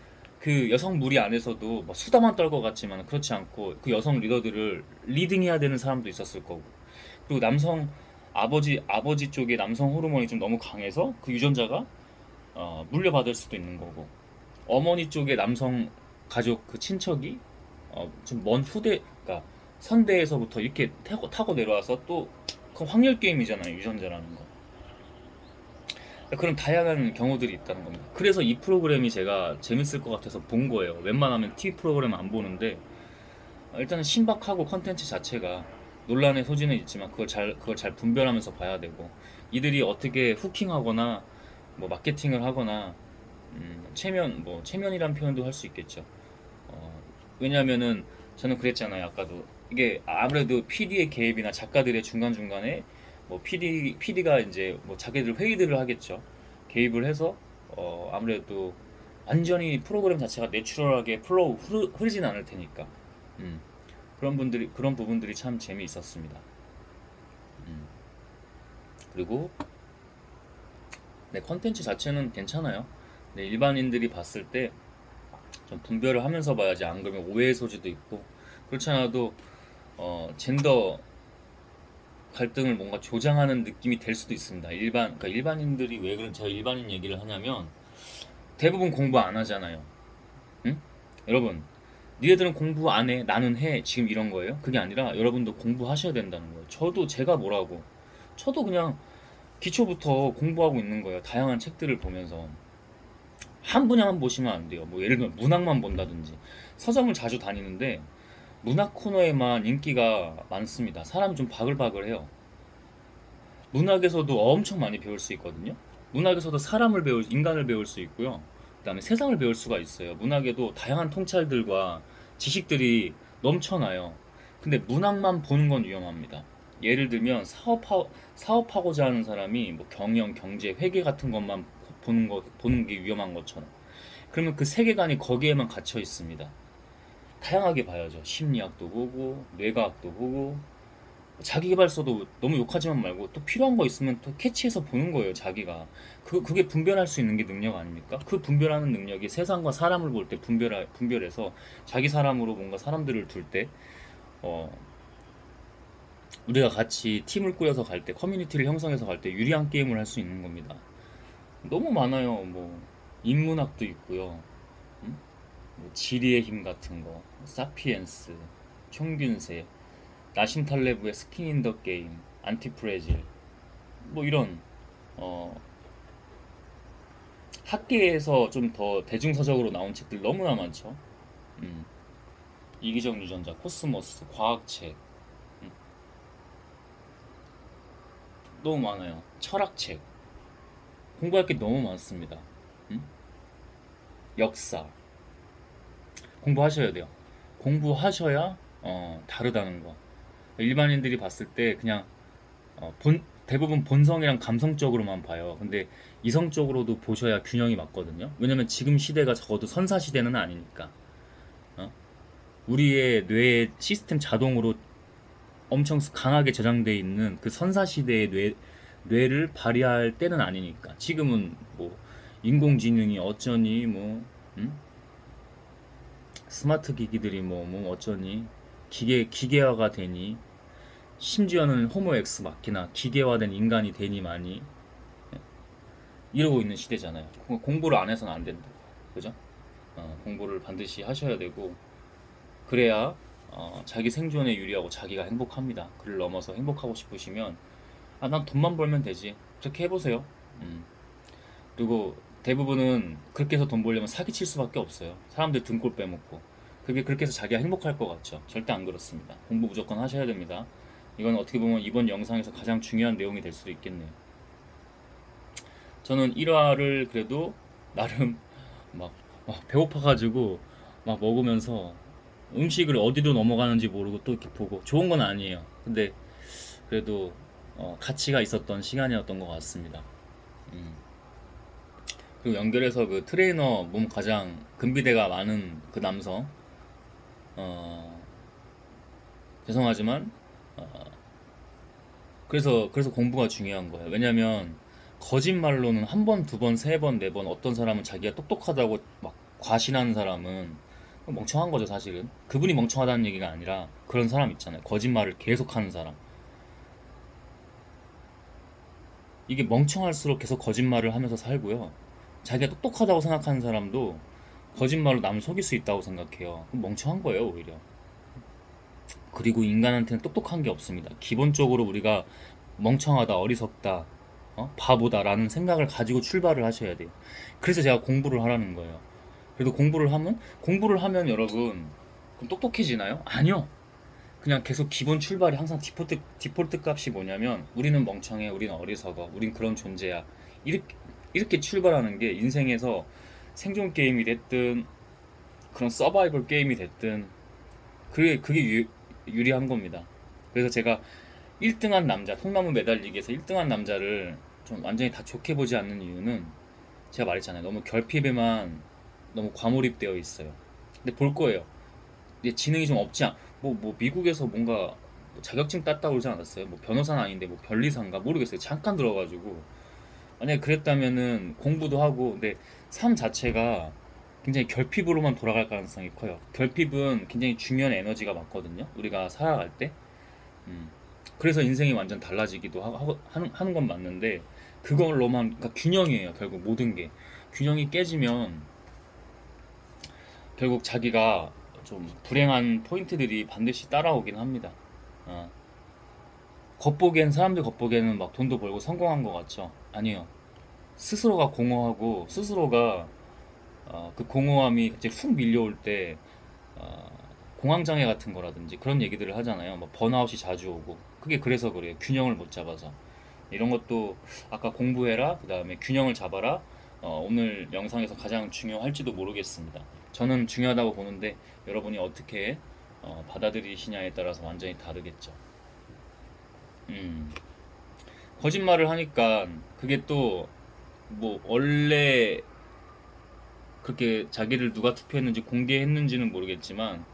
그 여성 무리 안에서도 뭐 수다만 떨 것 같지만 그렇지 않고 그 여성 리더들을 리딩해야 되는 사람도 있었을 거고, 그리고 남성 아버지 쪽에 남성 호르몬이 좀 너무 강해서 그 유전자가 물려받을 수도 있는 거고, 어머니 쪽에 남성 가족 그 친척이 좀 먼 후대, 그러니까 선대에서부터 이렇게 타고 내려와서 또 그 확률 게임이잖아요, 유전자라는 거. 그런 다양한 경우들이 있다는 겁니다. 그래서 이 프로그램이 제가 재밌을 것 같아서 본 거예요. 웬만하면 TV 프로그램 안 보는데 일단은 신박하고 컨텐츠 자체가 논란의 소지는 있지만 그걸 잘 분별하면서 봐야 되고, 이들이 어떻게 후킹하거나 뭐 마케팅을 하거나 체면이란 표현도 할 수 있겠죠. 어, 왜냐하면은 저는 그랬잖아요. 아까도 이게 아무래도 PD의 개입이나 작가들의 중간중간에 뭐 PD가 이제 뭐 자기들 회의들을 하겠죠. 개입을 해서 아무래도 완전히 프로그램 자체가 내추럴하게 플로우 흐르진 않을 테니까. 음, 그런 부분들이 참 재미있었습니다. 음, 그리고 네, 컨텐츠 자체는 괜찮아요. 네, 일반인들이 봤을 때 좀 분별을 하면서 봐야지, 안 그러면 오해의 소지도 있고, 그렇지 않아도 젠더 갈등을 뭔가 조장하는 느낌이 될 수도 있습니다. 그러니까 일반인들이 왜 그런 제가 일반인 얘기를 하냐면 대부분 공부 안 하잖아요. 응? 여러분, 니네들은 공부 안 해, 나는 해, 지금 이런 거예요? 그게 아니라 여러분도 공부하셔야 된다는 거예요. 제가 뭐라고, 저도 그냥 기초부터 공부하고 있는 거예요. 다양한 책들을 보면서 한 분야만 보시면 안 돼요. 뭐 예를 들면 문학만 본다든지. 서점을 자주 다니는데 문학 코너에만 인기가 많습니다. 사람이 좀 바글바글해요. 문학에서도 엄청 많이 배울 수 있거든요. 문학에서도 인간을 배울 수 있고요. 그다음에 세상을 배울 수가 있어요. 문학에도 다양한 통찰들과 지식들이 넘쳐나요. 근데 문학만 보는 건 위험합니다. 예를 들면 사업하고자 하는 사람이 뭐 경영, 경제, 회계 같은 것만 보는 게 위험한 것처럼. 그러면 그 세계관이 거기에만 갇혀 있습니다. 다양하게 봐야죠. 심리학도 보고, 뇌과학도 보고, 자기계발서도 너무 욕하지만 말고 또 필요한 거 있으면 또 캐치해서 보는 거예요, 자기가. 그게 분별할 수 있는 게 능력 아닙니까? 그 분별하는 능력이 세상과 사람을 볼 때 분별해서 자기 사람으로 뭔가 사람들을 둘 때, 어, 우리가 같이 팀을 꾸려서 갈 때, 커뮤니티를 형성해서 갈 때 유리한 게임을 할 수 있는 겁니다. 너무 많아요. 뭐, 인문학도 있고요. 음? 뭐 지리의 힘 같은 거, 사피엔스, 총균세, 나심 탈레브의 스킨 인 더 게임, 안티프레질, 뭐 이런 어, 학계에서 좀 더 대중서적으로 나온 책들 너무나 많죠. 음, 이기적 유전자, 코스모스, 과학책, 음, 너무 많아요. 철학책, 공부할 게 너무 많습니다. 음? 역사, 공부하셔야 돼요. 공부하셔야 다르다는 거. 일반인들이 봤을 때 그냥 대부분 본성이랑 감성적으로만 봐요. 근데 이성적으로도 보셔야 균형이 맞거든요. 왜냐면 지금 시대가 적어도 선사 시대는 아니니까. 어? 우리의 뇌의 시스템 자동으로 엄청 강하게 저장돼 있는 그 선사 시대의 뇌를 발휘할 때는 아니니까. 지금은 뭐 인공지능이 어쩌니 뭐 음? 스마트 기기들이 뭐 어쩌니 기계화가 되니, 심지어는 호모 엑스 마키나 기계화된 인간이 되니 많이 이러고 있는 시대잖아요. 공부를 안 해서는 안 된다. 그죠? 공부를 반드시 하셔야 되고, 그래야 자기 생존에 유리하고 자기가 행복합니다. 그를 넘어서 행복하고 싶으시면 난 돈만 벌면 되지, 그렇게 해보세요. 음. 그리고 대부분은 그렇게 해서 돈 벌려면 사기칠 수밖에 없어요. 사람들 등골 빼먹고. 그게 그렇게 해서 자기가 행복할 것 같죠? 절대 안 그렇습니다. 공부 무조건 하셔야 됩니다. 이건 어떻게 보면 이번 영상에서 가장 중요한 내용이 될 수도 있겠네요. 저는 1화를 그래도 나름 막 배고파가지고 막 먹으면서 음식을 어디로 넘어가는지 모르고 또 이렇게 보고, 좋은 건 아니에요. 근데 그래도 가치가 있었던 시간이었던 것 같습니다. 음. 그리고 연결해서 그 트레이너, 몸 가장 근비대가 많은 그 남성, 어, 죄송하지만 그래서 공부가 중요한 거예요. 왜냐면 거짓말로는 한 번, 두 번, 세 번, 네 번, 어떤 사람은 자기가 똑똑하다고 막 과신하는 사람은 멍청한 거죠, 사실은. 그분이 멍청하다는 얘기가 아니라 그런 사람 있잖아요. 거짓말을 계속하는 사람. 이게 멍청할수록 계속 거짓말을 하면서 살고요. 자기가 똑똑하다고 생각하는 사람도 거짓말로 남을 속일 수 있다고 생각해요. 그럼 멍청한 거예요, 오히려. 그리고 인간한테는 똑똑한 게 없습니다. 기본적으로 우리가 멍청하다, 어리석다, 바보다라는 생각을 가지고 출발을 하셔야 돼요. 그래서 제가 공부를 하라는 거예요. 그래도 공부를 하면 여러분, 그럼 똑똑해지나요? 아니요. 그냥 계속 기본 출발이 항상 디폴트 값이 뭐냐면, 우리는 멍청해, 우리는 어리석어, 우린 그런 존재야. 이렇게 출발하는 게 인생에서 생존 게임이 됐든 그런 서바이벌 게임이 됐든 그게 유리한 겁니다. 그래서 제가 1등한 남자, 통나무 매달리기에서 1등한 남자를 좀 완전히 다 좋게 보지 않는 이유는, 제가 말했잖아요. 너무 결핍에만 너무 과몰입되어 있어요. 근데 볼 거예요. 이게 지능이 좀 없지 않, 뭐 미국에서 뭔가 뭐 자격증 땄다고 그러지 않았어요? 뭐 변호사는 아닌데 뭐 변리사인가 모르겠어요. 잠깐 들어가지고. 만약에 그랬다면은 공부도 하고, 근데 삶 자체가 굉장히 결핍으로만 돌아갈 가능성이 커요. 결핍은 굉장히 중요한 에너지가 맞거든요. 우리가 살아갈 때. 음. 그래서 인생이 완전 달라지기도 하는 건 맞는데, 그걸로만, 그러니까 균형이에요. 결국 모든 게. 균형이 깨지면 결국 자기가 좀 불행한 포인트들이 반드시 따라오긴 합니다. 어. 사람들 겉보기에는 막 돈도 벌고 성공한 것 같죠? 아니요. 스스로가 공허하고, 스스로가 그 공허함이 갑자기 훅 밀려올 때 어, 공황장애 같은 거라든지 그런 얘기들을 하잖아요. 뭐 번아웃이 자주 오고. 그게 그래서 그래요. 균형을 못 잡아서. 이런 것도 아까 공부해라, 그 다음에 균형을 잡아라, 오늘 영상에서 가장 중요할지도 모르겠습니다. 저는 중요하다고 보는데, 여러분이 어떻게 받아들이시냐에 따라서 완전히 다르겠죠. 음. 거짓말을 하니까 그게 또 뭐 원래 그렇게 자기를 누가 투표했는지 공개했는지는 모르겠지만,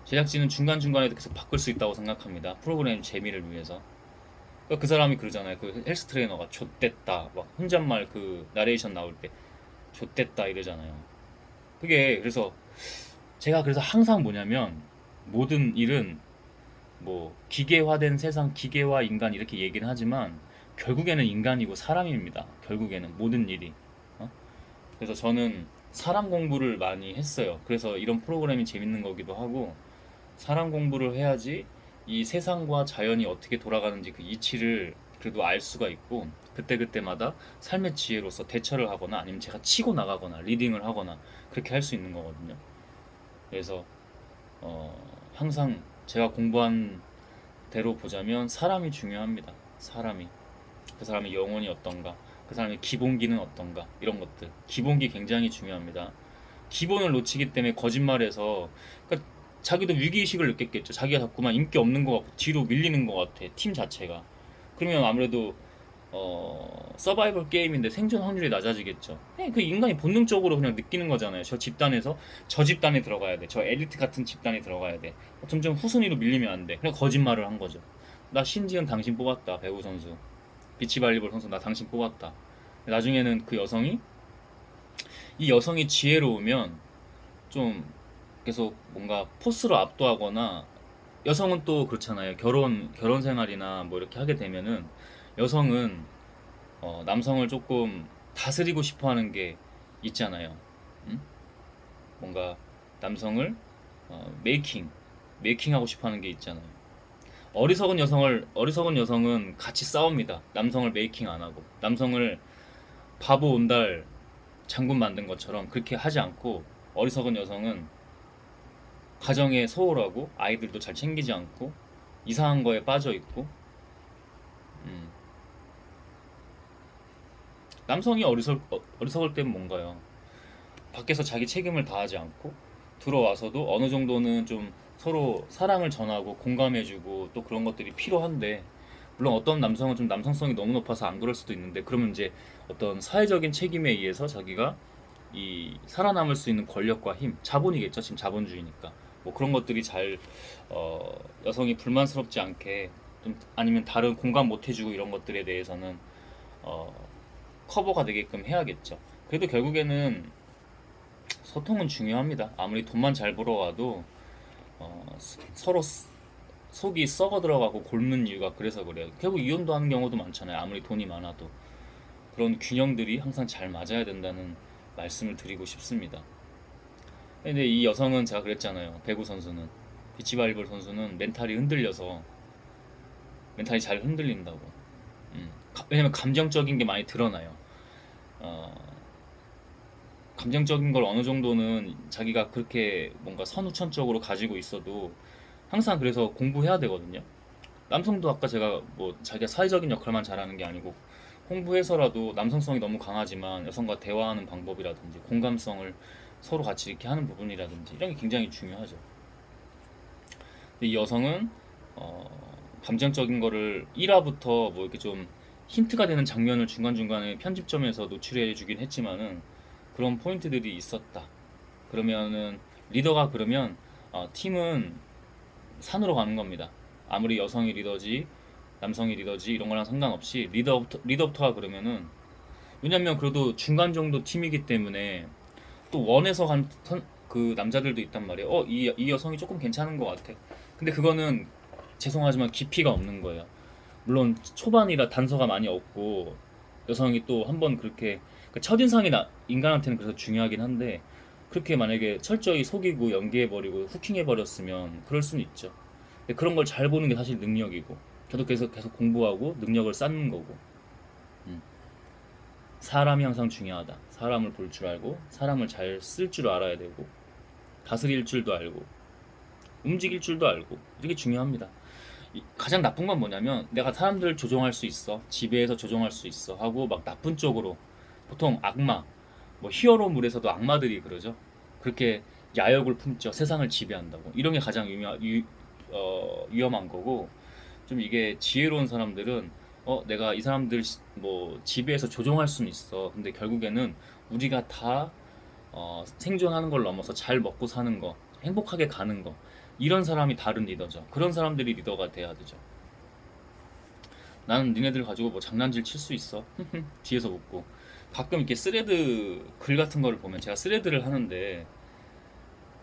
제작진은 중간중간에 계속 바꿀 수 있다고 생각합니다. 프로그램 재미를 위해서. 그러니까 그 사람이 그러잖아요. 그 헬스 트레이너가 좆됐다, 막 혼잣말 그 나레이션 나올 때 좆됐다 이러잖아요. 그래서 제가 그래서 항상 뭐냐면, 모든 일은 뭐 기계화된 세상, 기계와 인간 이렇게 얘기는 하지만 결국에는 인간이고 사람입니다. 결국에는 모든 일이. 어? 그래서 저는 사람 공부를 많이 했어요. 그래서 이런 프로그램이 재밌는 거기도 하고, 사람 공부를 해야지 이 세상과 자연이 어떻게 돌아가는지 그 이치를 그래도 알 수가 있고, 그때그때마다 삶의 지혜로서 대처를 하거나 아니면 제가 치고 나가거나 리딩을 하거나 그렇게 할 수 있는 거거든요. 그래서 항상 제가 공부한 대로 보자면 사람이 중요합니다. 사람이. 그 사람의 영혼이 어떤가, 그 사람의 기본기는 어떤가, 이런 것들. 기본기 굉장히 중요합니다. 기본을 놓치기 때문에 거짓말해서, 그러니까 자기도 위기의식을 느꼈겠죠. 자기가 자꾸만 인기 없는 것 같고 뒤로 밀리는 것 같아, 팀 자체가. 그러면 아무래도 서바이벌 게임인데 생존 확률이 낮아지겠죠. 그냥 그 인간이 본능적으로 그냥 느끼는 거잖아요. 저 집단에서 저 집단에 들어가야 돼, 저 엘리트 같은 집단에 들어가야 돼, 점점 후순위로 밀리면 안 돼. 그냥 거짓말을 한 거죠. 나 신지은 당신 뽑았다, 배구 선수, 비치발리볼 선수 나 당신 뽑았다. 나중에는 이 여성이 지혜로우면 좀 계속 뭔가 포스로 압도하거나, 여성은 또 그렇잖아요. 결혼 생활이나 뭐 이렇게 하게 되면은 여성은 남성을 조금 다스리고 싶어 하는 게 있잖아요. 음? 뭔가 남성을 메이킹하고 싶어하는 게 있잖아요. 어리석은 여성은 같이 싸웁니다. 남성을 메이킹 안 하고 남성을 바보 온달 장군 만든 것처럼 그렇게 하지 않고, 어리석은 여성은 가정에 소홀하고 아이들도 잘 챙기지 않고 이상한 거에 빠져 있고, 음, 남성이 어리석을 때는 뭔가요? 밖에서 자기 책임을 다하지 않고 들어와서도 어느 정도는 좀 서로 사랑을 전하고 공감해주고 또 그런 것들이 필요한데, 물론 어떤 남성은 좀 남성성이 너무 높아서 안 그럴 수도 있는데, 그러면 이제 어떤 사회적인 책임에 의해서 자기가 이 살아남을 수 있는 권력과 힘, 자본이겠죠. 지금 자본주의니까 뭐 그런 것들이 잘 여성이 불만스럽지 않게, 좀 아니면 다른 공감 못 해주고 이런 것들에 대해서는 어, 커버가 되게끔 해야겠죠. 그래도 결국에는 소통은 중요합니다. 아무리 돈만 잘 벌어와도 서로 속이 썩어 들어가고 곪는 이유가 그래서 그래요. 결국 이혼도 하는 경우도 많잖아요. 아무리 돈이 많아도. 그런 균형들이 항상 잘 맞아야 된다는 말씀을 드리고 싶습니다. 근데 이 여성은 제가 그랬잖아요. 배구 선수는, 비치발리볼 선수는 멘탈이 흔들려서, 멘탈이 잘 흔들린다고. 왜냐면 감정적인 게 많이 드러나요. 어, 감정적인 걸 어느 정도는 자기가 그렇게 뭔가 선후천적으로 가지고 있어도 항상 그래서 공부해야 되거든요. 남성도 아까 제가 뭐 자기가 사회적인 역할만 잘하는 게 아니고 공부해서라도 남성성이 너무 강하지만 여성과 대화하는 방법이라든지 공감성을 서로 같이 이렇게 하는 부분이라든지 이런 게 굉장히 중요하죠. 근데 이 여성은 감정적인 거를 1화부터 뭐 이렇게 좀 힌트가 되는 장면을 중간중간에 편집점에서 노출해 주긴 했지만은 그런 포인트들이 있었다. 그러면은 리더가 그러면 팀은 산으로 가는 겁니다. 아무리 여성이 리더지 남성이 리더지 이런 거랑 상관없이 리더부터가 그러면은, 왜냐면 그래도 중간 정도 팀이기 때문에 또 원에서 간 그 남자들도 있단 말이에요. 이 여성이 조금 괜찮은 것 같아. 근데 그거는 죄송하지만 깊이가 없는 거예요. 물론 초반이라 단서가 많이 없고 여성이 또 한번 그렇게, 그러니까 첫인상이 인간한테는 그래서 중요하긴 한데, 그렇게 만약에 철저히 속이고 연기해버리고 후킹해버렸으면 그럴 수는 있죠. 근데 그런 걸 잘 보는 게 사실 능력이고, 저도 계속 공부하고 능력을 쌓는 거고. 음. 사람이 항상 중요하다. 사람을 볼 줄 알고 사람을 잘 쓸 줄 알아야 되고 다스릴 줄도 알고 움직일 줄도 알고, 이게 중요합니다. 가장 나쁜 건 뭐냐면 내가 사람들을 조종할 수 있어, 지배해서 조종할 수 있어 하고 막 나쁜 쪽으로, 보통 악마, 뭐 히어로물에서도 악마들이 그러죠. 그렇게 야욕을 품죠. 세상을 지배한다고. 이런 게 가장 위험한 거고, 좀 이게 지혜로운 사람들은 내가 이 사람들 뭐 지배해서 조종할 수는 있어. 근데 결국에는 우리가 다 생존하는 걸 넘어서 잘 먹고 사는 거, 행복하게 가는 거, 이런 사람이 다른 리더죠. 그런 사람들이 리더가 돼야 되죠. 나는 니네들 가지고 뭐 장난질 칠 수 있어. 뒤에서 웃고. 가끔 이렇게 스레드 글 같은 거를 보면, 제가 스레드를 하는데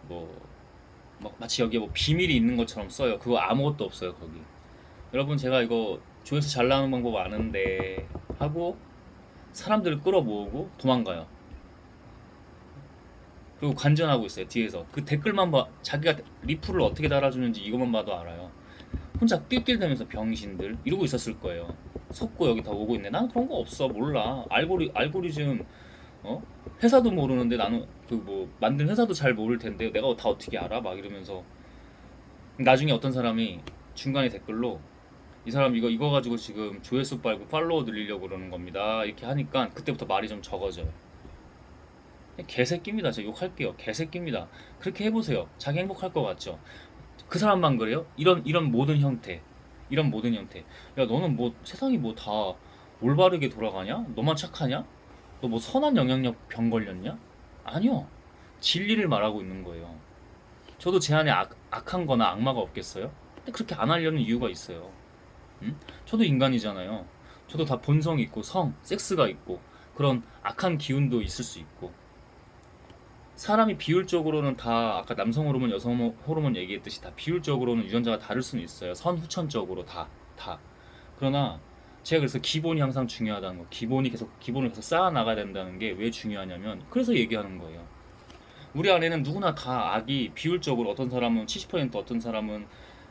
뭐 막 마치 여기에 뭐 비밀이 있는 것처럼 써요. 그거 아무것도 없어요 거기. 여러분 제가 이거 조회수 잘 나오는 방법 아는데 하고 사람들을 끌어모으고 도망가요. 그리고 관전하고 있어요 뒤에서. 그 댓글만 봐, 자기가 리플을 어떻게 달아주는지 이것만 봐도 알아요. 혼자 띨띨대면서 병신들 이러고 있었을 거예요. 속고 여기 다 오고 있네. 나는 그런 거 없어, 몰라. 알고리즘, 회사도 모르는데, 나는 그 뭐 만든 회사도 잘 모를 텐데 내가 다 어떻게 알아? 막 이러면서. 나중에 어떤 사람이 중간에 댓글로, 이 사람 이거 가지고 지금 조회수 빨고 팔로워 늘리려고 그러는 겁니다 이렇게 하니까 그때부터 말이 좀 적어져요. 개새끼입니다. 저 욕할게요. 개새끼입니다. 그렇게 해보세요. 자기 행복할 것 같죠? 그 사람만 그래요? 이런 모든 형태, 이런 모든 형태. 야, 너는 뭐 세상이 뭐 다 올바르게 돌아가냐? 너만 착하냐? 너 뭐 선한 영향력 병 걸렸냐? 아니요. 진리를 말하고 있는 거예요. 저도 제 안에 악한 거나 악마가 없겠어요? 근데 그렇게 안 하려는 이유가 있어요. 저도 인간이잖아요. 저도 다 본성이 있고 섹스가 있고 그런 악한 기운도 있을 수 있고, 사람이 비율적으로는 다 아까 남성 호르몬, 여성 호르몬 얘기했듯이 다 비율적으로는 유전자가 다를 수는 있어요. 선후천적으로 다. 그러나 제가 그래서 기본이 항상 중요하다는 거, 기본을 계속 쌓아 나가야 된다는 게 왜 중요하냐면 그래서 얘기하는 거예요. 우리 안에는 누구나 다 악이 비율적으로 어떤 사람은 70%, 어떤 사람은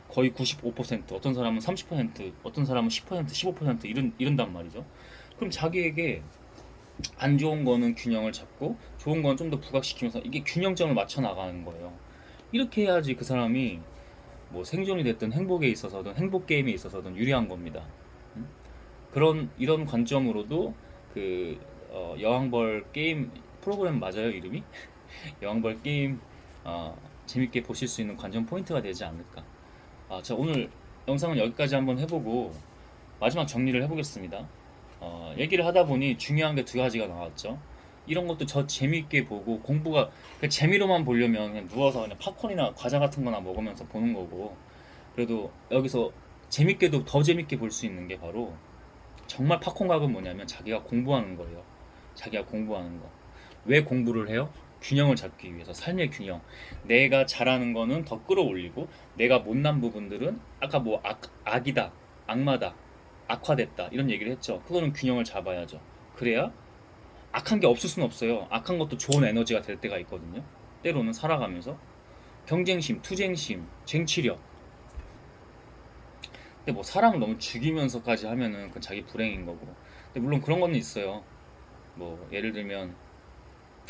거의 95%, 어떤 사람은 30%, 어떤 사람은 10%, 15% 이런단 말이죠. 그럼 자기에게 안 좋은 거는 균형을 잡고 좋은 건 좀 더 부각시키면서 이게 균형점을 맞춰 나가는 거예요. 이렇게 해야지 그 사람이 뭐 생존이 됐든 행복에 있어서든 행복 게임에 있어서든 유리한 겁니다. 음? 그런 이런 관점으로도 그 여왕벌 게임 프로그램 맞아요 이름이? 여왕벌 게임 재밌게 보실 수 있는 관전 포인트가 되지 않을까. 자 오늘 영상은 여기까지 한번 해보고 마지막 정리를 해보겠습니다. 얘기를 하다 보니 중요한 게 두 가지가 나왔죠. 이런 것도 저 재밌게 보고 공부가 그냥 재미로만 보려면 그냥 누워서 그냥 팝콘이나 과자 같은 거나 먹으면서 보는 거고, 그래도 여기서 재밌게도 더 재밌게 볼 수 있는 게 바로 정말 팝콘 각은 뭐냐면 자기가 공부하는 거예요. 자기가 공부하는 거. 왜 공부를 해요? 균형을 잡기 위해서. 삶의 균형. 내가 잘하는 거는 더 끌어올리고 내가 못난 부분들은 아까 뭐 악이다, 악마다, 악화됐다 이런 얘기를 했죠. 그거는 균형을 잡아야죠. 그래야 악한 게 없을 수는 없어요. 악한 것도 좋은 에너지가 될 때가 있거든요. 때로는 살아가면서 경쟁심, 투쟁심, 쟁취력. 근데 뭐 사람을 너무 죽이면서까지 하면은 그건 자기 불행인 거고. 근데 물론 그런 거는 있어요. 뭐 예를 들면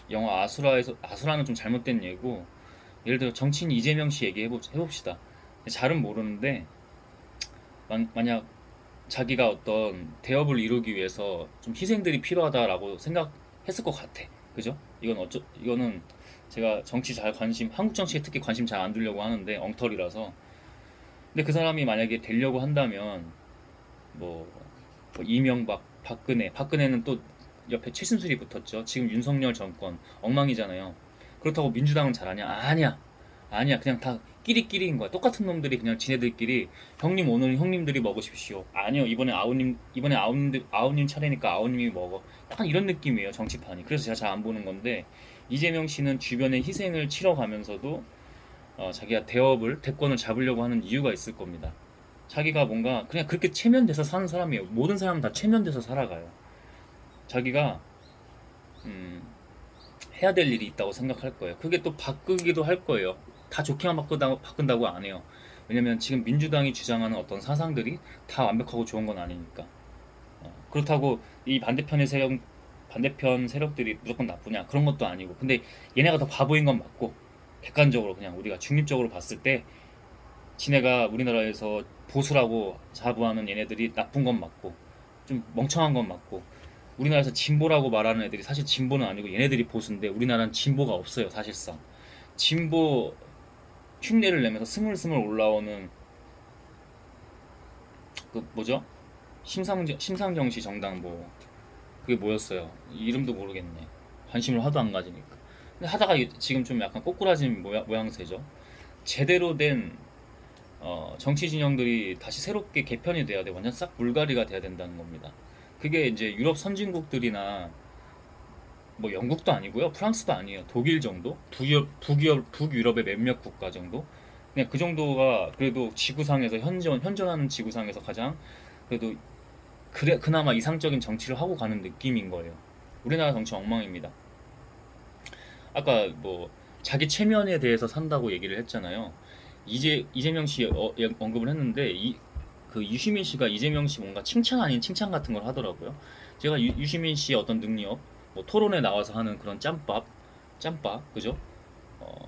영화 아수라에서, 아수라는 좀 잘못된 예고, 예를 들어 정치인 이재명 씨 얘기 해봅시다. 잘은 모르는데 만약 자기가 어떤 대업을 이루기 위해서 좀 희생들이 필요하다라고 생각했을 것 같아. 그죠? 이거는 제가 정치 잘 한국 정치에 특히 관심 잘 안 두려고 하는데 엉터리라서. 근데 그 사람이 만약에 되려고 한다면 뭐, 뭐 이명박, 박근혜는 또 옆에 최순실이 붙었죠. 지금 윤석열 정권 엉망이잖아요. 그렇다고 민주당은 잘하냐? 아니야. 그냥 다 끼리끼리인 거야. 똑같은 놈들이 그냥 지네들끼리 형님 오늘 형님들이 먹으십시오. 아니요, 이번에 아우님 차례니까 아우님이 먹어. 약간 이런 느낌이에요, 정치판이. 그래서 제가 잘 안 보는 건데, 이재명 씨는 주변의 희생을 치러가면서도 자기가 대권을 잡으려고 하는 이유가 있을 겁니다. 자기가 뭔가 그냥 그렇게 체면돼서 사는 사람이에요. 모든 사람은 다 체면돼서 살아가요. 자기가 음, 해야 될 일이 있다고 생각할 거예요. 그게 또 바꾸기도 할 거예요. 다 좋게만 바꾼다고 안 해요. 왜냐면 지금 민주당이 주장하는 어떤 사상들이 다 완벽하고 좋은 건 아니니까. 그렇다고 이 반대편 세력들이 무조건 나쁘냐? 그런 것도 아니고. 근데 얘네가 더 바보인 건 맞고, 객관적으로 그냥 우리가 중립적으로 봤을 때 지네가 우리나라에서 보수라고 자부하는 얘네들이 나쁜 건 맞고 좀 멍청한 건 맞고, 우리나라에서 진보라고 말하는 애들이 사실 진보는 아니고 얘네들이 보수인데 우리나라는 진보가 없어요 사실상. 진보 흉내를 내면서 스물스물 올라오는 그 뭐죠? 심상정씨 정당 뭐 그게 뭐였어요? 이름도 모르겠네. 관심을 하도 안 가지니까. 근데 하다가 지금 좀 약간 꼬꾸라진 모양새죠. 제대로 된 정치 진영들이 다시 새롭게 개편이 돼야 돼. 완전 싹 물갈이가 돼야 된다는 겁니다. 그게 이제 유럽 선진국들이나 뭐 영국도 아니고요, 프랑스도 아니에요. 독일 정도, 북유럽의 몇몇 국가 정도. 그냥 그 정도가 그래도 지구상에서 현존하는 지구상에서 가장 그래도 그나마 이상적인 정치를 하고 가는 느낌인 거예요. 우리나라 정치 엉망입니다. 아까 뭐 자기 체면에 대해서 산다고 얘기를 했잖아요. 이재명 씨 언급을 했는데 그 유시민 씨가 이재명 씨 뭔가 칭찬 아닌 칭찬 같은 걸 하더라고요. 제가 유시민 씨의 어떤 능력, 뭐 토론에 나와서 하는 그런 짬밥, 그죠?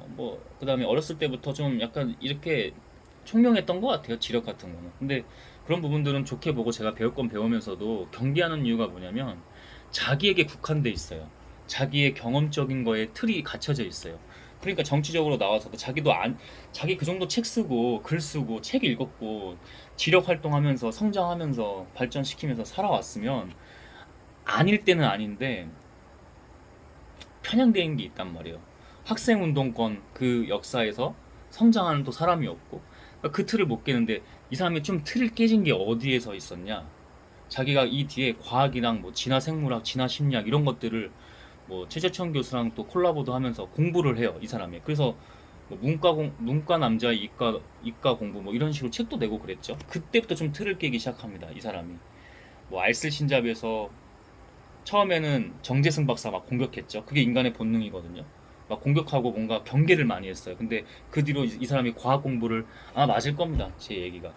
뭐 그다음에 어렸을 때부터 좀 약간 이렇게 총명했던 것 같아요. 지력 같은 거는. 근데 그런 부분들은 좋게 보고 제가 배울 건 배우면서도 경계하는 이유가 뭐냐면 자기에게 국한돼 있어요. 자기의 경험적인 거에 틀이 갇혀져 있어요. 그러니까 정치적으로 나와서도 자기 그 정도 책 쓰고 글 쓰고 책 읽었고 지력 활동하면서 성장하면서 발전시키면서 살아왔으면 아닐 때는 아닌데 편향된 게 있단 말이에요. 학생운동권 그 역사에서 성장하는 또 사람이 없고, 그러니까 그 틀을 못 깨는데 이 사람이 좀 틀을 깨진 게 어디에서 있었냐? 자기가 이 뒤에 과학이랑 뭐 진화생물학, 진화심리학 이런 것들을 뭐 최재천 교수랑 또 콜라보도 하면서 공부를 해요, 이 사람이. 그래서 뭐 문과 남자 이과 공부 뭐 이런 식으로 책도 내고 그랬죠. 그때부터 좀 틀을 깨기 시작합니다, 이 사람이. 뭐 알쓸 신잡에서 처음에는 정재승 박사 막 공격했죠. 그게 인간의 본능이거든요. 막 공격하고 뭔가 경계를 많이 했어요. 근데 그 뒤로 이 사람이 과학 공부를 아마 맞을 겁니다. 제 얘기가.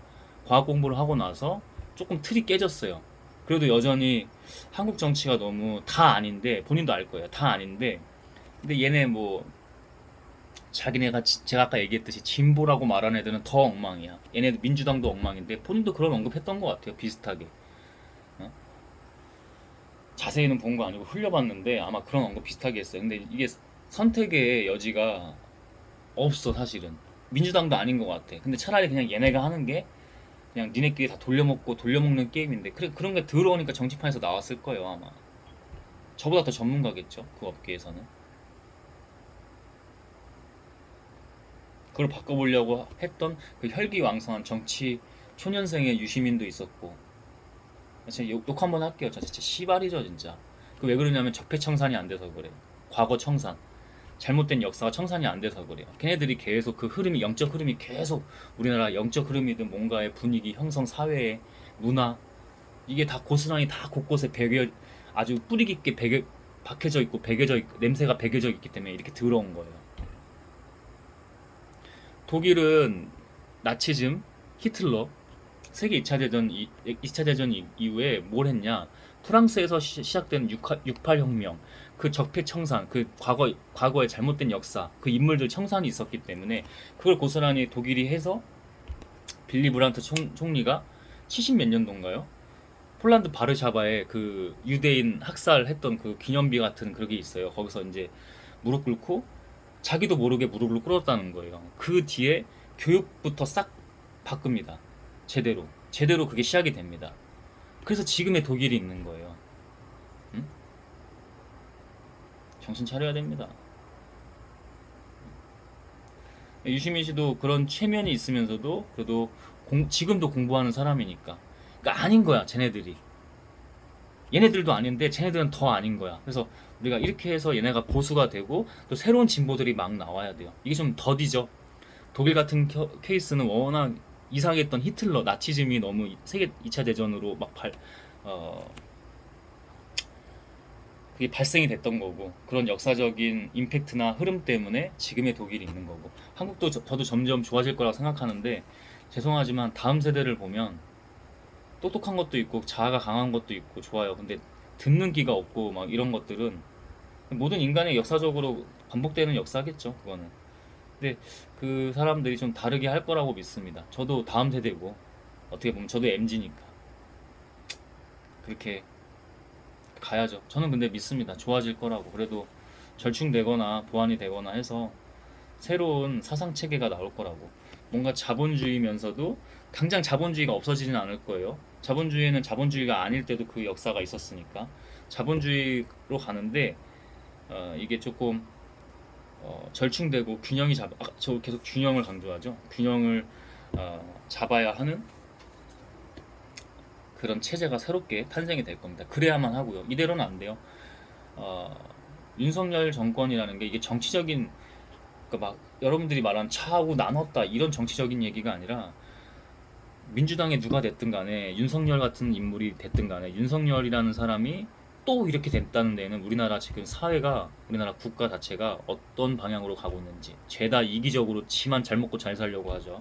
과학 공부를 하고 나서 조금 틀이 깨졌어요. 그래도 여전히 한국 정치가 너무 다 아닌데 본인도 알 거예요. 다 아닌데 근데 얘네 뭐 자기네가 제가 아까 얘기했듯이 진보라고 말하는 애들은 더 엉망이야. 얘네도 민주당도 엉망인데 본인도 그런 언급했던 것 같아요. 비슷하게. 어? 자세히는 본 거 아니고 흘려봤는데 아마 그런 언급 비슷하게 했어요. 근데 이게 선택의 여지가 없어 사실은. 민주당도 아닌 것 같아. 근데 차라리 그냥 얘네가 하는 게 그냥 니네끼리 다 돌려먹고 돌려먹는 게임인데 그런 게 들어오니까 정치판에서 나왔을 거예요 아마. 저보다 더 전문가겠죠 그 업계에서는. 그걸 바꿔보려고 했던 그 혈기왕성한 정치 초년생의 유시민도 있었고. 제가 욕 한번 할게요. 저 진짜 씨발이죠 진짜. 그 왜 그러냐면 적폐청산이 안 돼서 그래. 과거 청산, 잘못된 역사가 청산이 안 돼서 그래요. 걔네들이 계속 그 흐름이, 영적 흐름이 계속, 우리나라 영적 흐름이든 뭔가의 분위기 형성, 사회의 문화, 이게 다 고스란히 다 곳곳에 배겨, 아주 뿌리 깊게 박혀져 있고 배겨져 있고 냄새가 배겨져 있기 때문에 이렇게 들어온 거예요. 독일은 나치즘, 히틀러, 세계 2차 대전, 2차 대전 이후에 뭘 했냐? 프랑스에서 시작된 68 혁명, 그 적폐 청산, 그 과거의 잘못된 역사, 그 인물들 청산이 있었기 때문에 그걸 고스란히 독일이 해서 빌리 브란트 총리가 70 몇 년도인가요? 폴란드 바르샤바에 그 유대인 학살했던 그 기념비 같은 그게 있어요. 거기서 이제 무릎 꿇고 자기도 모르게 무릎을 꿇었다는 거예요. 그 뒤에 교육부터 싹 바꿉니다. 제대로 그게 시작이 됩니다. 그래서 지금의 독일이 있는 거예요. 응? 정신 차려야 됩니다. 유시민 씨도 그런 체면이 있으면서도 그래도 지금도 공부하는 사람이니까. 그러니까 아닌 거야, 쟤네들이. 얘네들도 아닌데 쟤네들은 더 아닌 거야. 그래서 우리가 이렇게 해서 얘네가 보수가 되고 또 새로운 진보들이 막 나와야 돼요. 이게 좀 더디죠. 독일 같은 케이스는 워낙 이상했던 히틀러, 나치즘이 너무 세계 2차 대전으로 막 그게 발생이 됐던 거고, 그런 역사적인 임팩트나 흐름 때문에 지금의 독일이 있는 거고, 한국도 저도 점점 좋아질 거라고 생각하는데, 죄송하지만 다음 세대를 보면 똑똑한 것도 있고 자아가 강한 것도 있고 좋아요. 근데 듣는 기가 없고 막 이런 것들은 모든 인간의 역사적으로 반복되는 역사겠죠, 그거는. 근데 그 사람들이 좀 다르게 할 거라고 믿습니다. 저도 다음 세대고, 어떻게 보면 저도 MZ니까 그렇게 가야죠. 저는 근데 믿습니다. 좋아질 거라고. 그래도 절충되거나 보완이 되거나 해서 새로운 사상 체계가 나올 거라고. 뭔가 자본주의면서도 당장 자본주의가 없어지진 않을 거예요. 자본주의는 자본주의가 아닐 때도 그 역사가 있었으니까 자본주의로 가는데, 이게 조금 절충되고 균형이 저 계속 균형을 강조하죠. 균형을 잡아야 하는 그런 체제가 새롭게 탄생이 될 겁니다. 그래야만 하고요. 이대로는 안 돼요. 어, 윤석열 정권이라는 게 이게 정치적인, 그러니까 막 여러분들이 말하는 차하고 나눴다 이런 정치적인 얘기가 아니라, 민주당에 누가 됐든 간에 윤석열 같은 인물이 됐든 간에 윤석열이라는 사람이 또 이렇게 됐다는 데는 우리나라 지금 사회가, 우리나라 국가 자체가 어떤 방향으로 가고 있는지, 죄다 이기적으로 지만 잘 먹고 잘 살려고 하죠.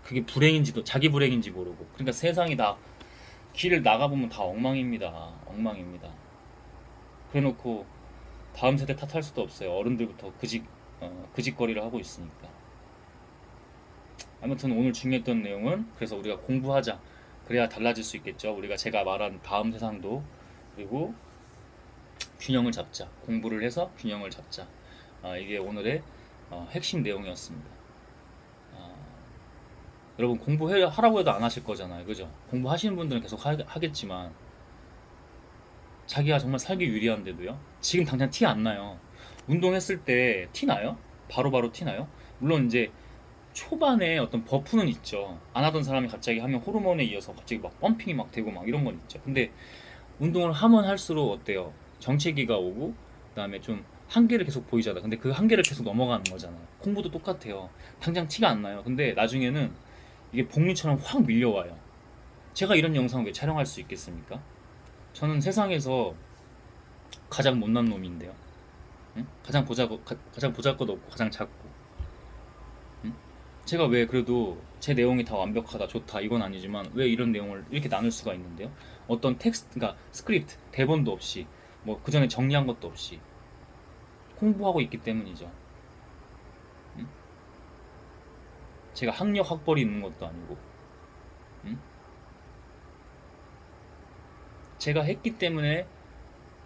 그게 불행인지도 자기 불행인지 모르고. 그러니까 세상이 다 길을 나가보면 다 엉망입니다. 엉망입니다. 그래놓고 다음 세대 탓할 수도 없어요. 어른들부터 그짓거리를 하고 있으니까. 아무튼 오늘 중요했던 내용은, 그래서 우리가 공부하자. 그래야 달라질 수 있겠죠. 우리가 제가 말한 다음 세상도, 그리고 균형을 잡자. 공부를 해서 균형을 잡자. 이게 오늘의 핵심 내용이었습니다. 여러분 공부하라고 해도 안 하실 거잖아요. 그죠? 공부하시는 분들은 계속 하겠지만 자기가 정말 살기 유리한데도요. 지금 당장 티 안 나요. 운동했을 때 티 나요? 바로바로 티 나요? 물론 이제 초반에 어떤 버프는 있죠. 안 하던 사람이 갑자기 하면 호르몬에 이어서 갑자기 막 펌핑이 막 되고 막 이런 건 있죠. 근데 운동을 하면 할수록 어때요? 정체기가 오고 그다음에 좀 한계를 계속 보이잖아. 근데 그 한계를 계속 넘어가는 거잖아요. 공부도 똑같아요. 당장 티가 안 나요. 근데 나중에는 이게 복리처럼 확 밀려와요. 제가 이런 영상을 왜 촬영할 수 있겠습니까? 저는 세상에서 가장 못난 놈인데요. 응? 가장 보잘것없고 가장 작고. 응? 제가 왜 그래도 제 내용이 다 완벽하다 좋다 이건 아니지만 왜 이런 내용을 이렇게 나눌 수가 있는데요? 어떤 텍스트, 그러니까 스크립트 대본도 없이 뭐 그 전에 정리한 것도 없이 홍보하고 있기 때문이죠. 응? 제가 학력 학벌이 있는 것도 아니고, 응? 제가 했기 때문에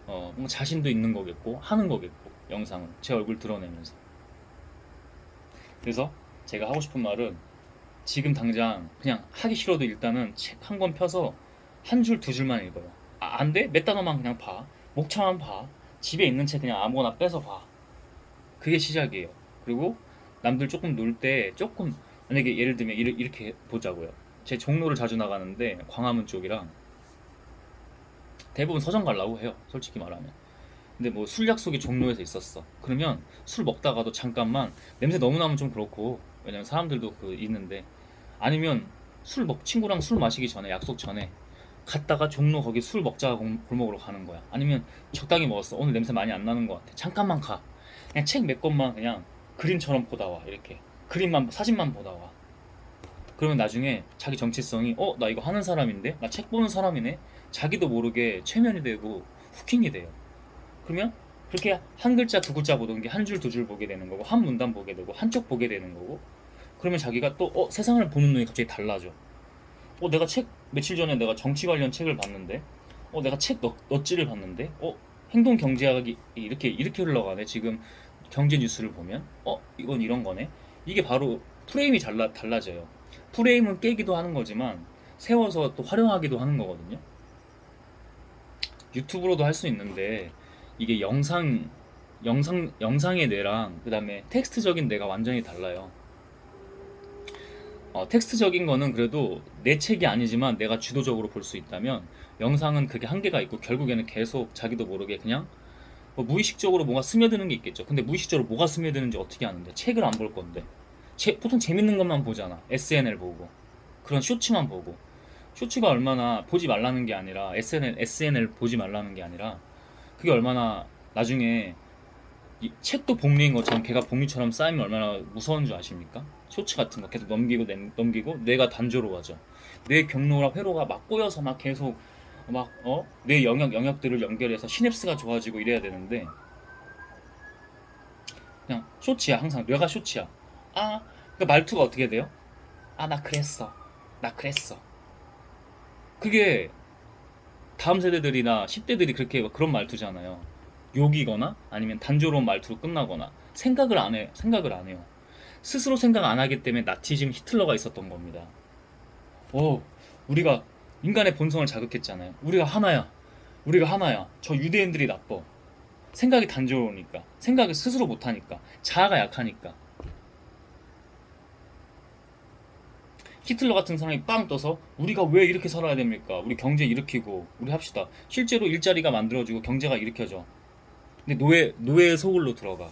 뭔가 자신도 있는 거겠고 하는 거겠고, 영상을 제 얼굴 드러내면서. 그래서 제가 하고 싶은 말은 지금 당장 그냥 하기 싫어도 일단은 책 한 권 펴서 한 줄 두 줄만 읽어요. 안 돼? 몇 단어만 그냥 봐. 목차만 봐. 집에 있는 책 그냥 아무거나 빼서 봐. 그게 시작이에요. 그리고 남들 조금 놀 때 조금, 만약에 예를 들면 이렇게 보자고요. 제 종로를 자주 나가는데 광화문 쪽이랑 대부분 서점 가려고 해요. 솔직히 말하면. 근데 뭐 술 약속이 종로에서 있었어. 그러면 술 먹다가도 잠깐만 냄새 너무 나면 좀 그렇고, 왜냐면 사람들도 그 있는데, 아니면 친구랑 술 마시기 전에, 약속 전에 갔다가 종로 거기 술 먹자 골목으로 가는 거야. 아니면 적당히 먹었어. 오늘 냄새 많이 안 나는 것 같아. 잠깐만 가. 그냥 책 몇 권만 그냥 그림처럼 보다 와. 이렇게 그림만 사진만 보다 와. 그러면 나중에 자기 정체성이 나 이거 하는 사람인데, 나 책 보는 사람이네, 자기도 모르게 최면이 되고 후킹이 돼요. 그러면 그렇게 한 글자 두 글자 보던 게 한 줄 두 줄 보게 되는 거고, 한 문단 보게 되고, 한쪽 보게 되는 거고. 그러면 자기가 또 세상을 보는 눈이 갑자기 달라져. 내가 책 며칠 전에 내가 정치 관련 책을 봤는데, 내가 책 넛지를 봤는데, 행동 경제학이 이렇게 흘러가네. 지금 경제 뉴스를 보면 이건 이런 거네. 이게 바로 프레임이 달라져요. 프레임은 깨기도 하는 거지만 세워서 또 활용하기도 하는 거거든요. 유튜브로도 할 수 있는데, 이게 영상의 뇌랑 그 다음에 텍스트적인 뇌가 완전히 달라요. 텍스트적인 거는 그래도 내 책이 아니지만 내가 주도적으로 볼 수 있다면, 영상은 그게 한계가 있고 결국에는 계속 자기도 모르게 그냥 뭐 무의식적으로 뭔가 스며드는 게 있겠죠. 근데 무의식적으로 뭐가 스며드는지 어떻게 아는데? 책을 안 볼 건데. 보통 재밌는 것만 보잖아. SNL 보고 그런 쇼츠만 보고. 쇼츠가 얼마나 보지 말라는 게 아니라, SNL 보지 말라는 게 아니라, 그게 얼마나 나중에 책도 복리인 것처럼 걔가 복리처럼 쌓이면 얼마나 무서운 줄 아십니까? 쇼츠 같은 거 계속 넘기고 뇌가 단조로워져. 뇌 경로랑 회로가 막 꼬여서 막 계속 뇌 영역들을 연결해서 시냅스가 좋아지고 이래야 되는데, 그냥 쇼츠야. 항상 뇌가 쇼츠야. 그 말투가 어떻게 돼요? 나 그랬어. 나 그랬어. 그게 다음 세대들이나 10대들이 그렇게 그런 말투잖아요. 욕이거나 아니면 단조로운 말투로 끝나거나. 생각을 안 해요. 스스로 생각 안 하기 때문에 나치즘 히틀러가 있었던 겁니다. 오, 우리가 인간의 본성을 자극했잖아요. 우리가 하나야. 저 유대인들이 나빠. 생각이 단조로우니까. 생각을 스스로 못하니까. 자아가 약하니까. 히틀러 같은 사람이 빵 떠서 우리가 왜 이렇게 살아야 됩니까? 우리 경제 일으키고 우리 합시다. 실제로 일자리가 만들어지고 경제가 일으켜져. 근데 노예의 소굴로 들어가.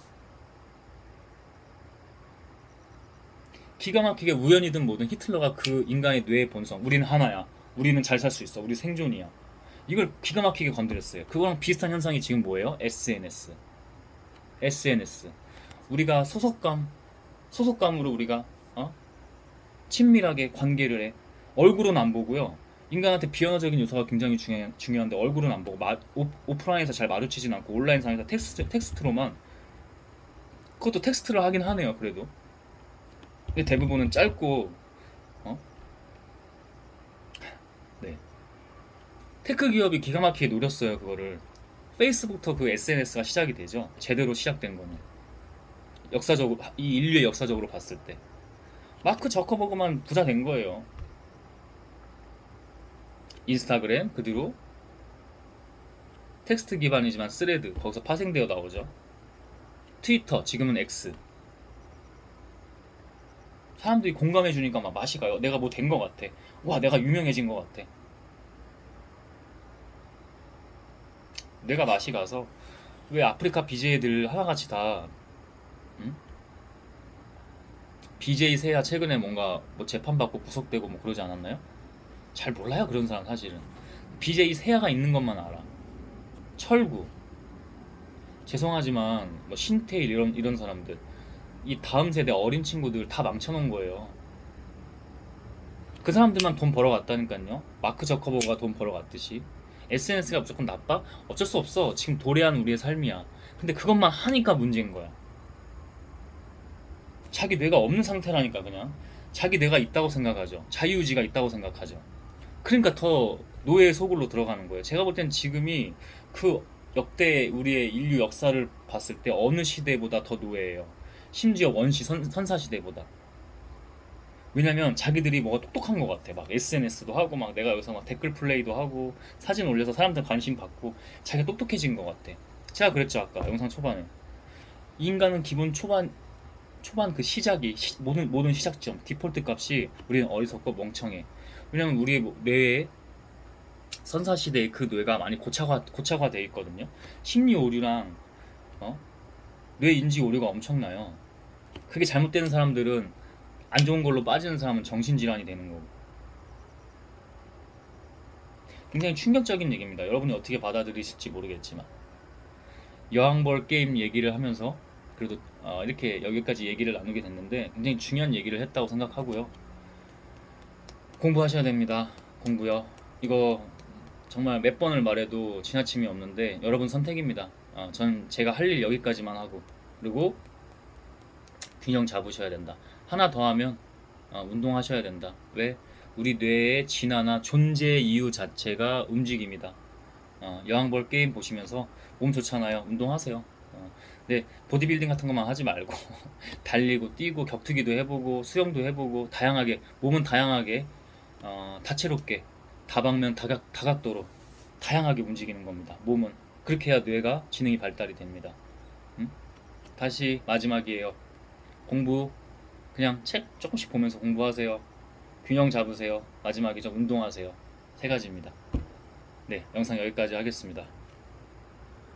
기가 막히게 우연이든 뭐든 히틀러가 그 인간의 뇌의 본성, 우리는 하나야, 우리는 잘 살 수 있어, 우리 생존이야, 이걸 기가 막히게 건드렸어요. 그거랑 비슷한 현상이 지금 뭐예요? SNS. 우리가 소속감으로 우리가 친밀하게 관계를 해. 얼굴은 안 보고요. 인간한테 비언어적인 요소가 굉장히 중요한데 얼굴은 안 보고 오프라인에서 잘 마주치진 않고 온라인상에서 텍스트로만. 그것도 텍스트를 하긴 하네요. 그래도 근데 대부분은 짧고. 어? 네. 테크 기업이 기가 막히게 노렸어요. 그거를. 페이스북부터 그 SNS가 시작이 되죠. 제대로 시작된 거는. 역사적으로, 이 인류의 역사적으로 봤을 때 마크 저커버그만 부자 된 거예요. 인스타그램, 그 뒤로 텍스트 기반이지만 스레드, 거기서 파생되어 나오죠. 트위터, 지금은 X. 사람들이 공감해 주니까 막 맛이 가요. 내가 뭐 된 거 같아. 와, 내가 유명해진 거 같아. 내가 맛이 가서. 왜 아프리카 BJ들 하나같이 다, 응? BJ 세야 최근에 뭔가 뭐 재판받고 구속되고 뭐 그러지 않았나요? 잘 몰라요, 그런 사람 사실은. BJ 세야가 있는 것만 알아. 철구, 죄송하지만 뭐 신테일 이런 사람들, 이 다음 세대 어린 친구들 다 망쳐놓은 거예요. 그 사람들만 돈 벌어갔다니까요. 마크 저커버가 돈 벌어갔듯이. SNS가 무조건 나빠? 어쩔 수 없어. 지금 도래한 우리의 삶이야. 근데 그것만 하니까 문제인 거야. 자기 뇌가 없는 상태라니까. 그냥 자기 뇌가 있다고 생각하죠. 자유의지가 있다고 생각하죠. 그러니까 더 노예의 속으로 들어가는 거예요. 제가 볼 땐 지금이 그 역대 우리의 인류 역사를 봤을 때 어느 시대보다 더 노예예요. 심지어 원시 선사 시대보다. 왜냐면 자기들이 뭐가 똑똑한 것 같아. 막 SNS도 하고 막 내가 여기서 막 댓글 플레이도 하고 사진 올려서 사람들 관심 받고 자기가 똑똑해진 것 같아. 제가 그랬죠 아까 영상 초반에. 이 인간은 기본 초반 그 시작이 모든 시작점 디폴트 값이 우리는 어리석고 멍청해. 왜냐면 우리의 뇌에 선사 시대의 그 뇌가 많이 고착화돼 있거든요. 심리 오류랑 뇌 인지 오류가 엄청나요. 그게 잘못되는 사람들은 안 좋은 걸로 빠지는 사람은 정신질환이 되는 거고. 굉장히 충격적인 얘기입니다. 여러분이 어떻게 받아들이실지 모르겠지만 여왕벌 게임 얘기를 하면서 그래도 이렇게 여기까지 얘기를 나누게 됐는데 굉장히 중요한 얘기를 했다고 생각하고요. 공부하셔야 됩니다. 공부요. 이거 정말 몇 번을 말해도 지나침이 없는데 여러분 선택입니다. 전 제가 할 일 여기까지만 하고 그리고 균형 잡으셔야 된다. 하나 더 하면 운동하셔야 된다. 왜? 우리 뇌의 진화나 존재 이유 자체가 움직입니다. 여왕벌 게임 보시면서 몸 좋잖아요. 운동하세요. 근데 보디빌딩 같은 것만 하지 말고 달리고 뛰고 격투기도 해보고 수영도 해보고 다양하게 몸은 다양하게 다채롭게 다방면 다각도로 다양하게 움직이는 겁니다. 몸은 그렇게 해야 뇌가 지능이 발달이 됩니다. 다시 마지막이에요. 공부 그냥 책 조금씩 보면서 공부하세요. 균형 잡으세요. 마지막이죠. 운동하세요. 세 가지입니다. 네, 영상 여기까지 하겠습니다.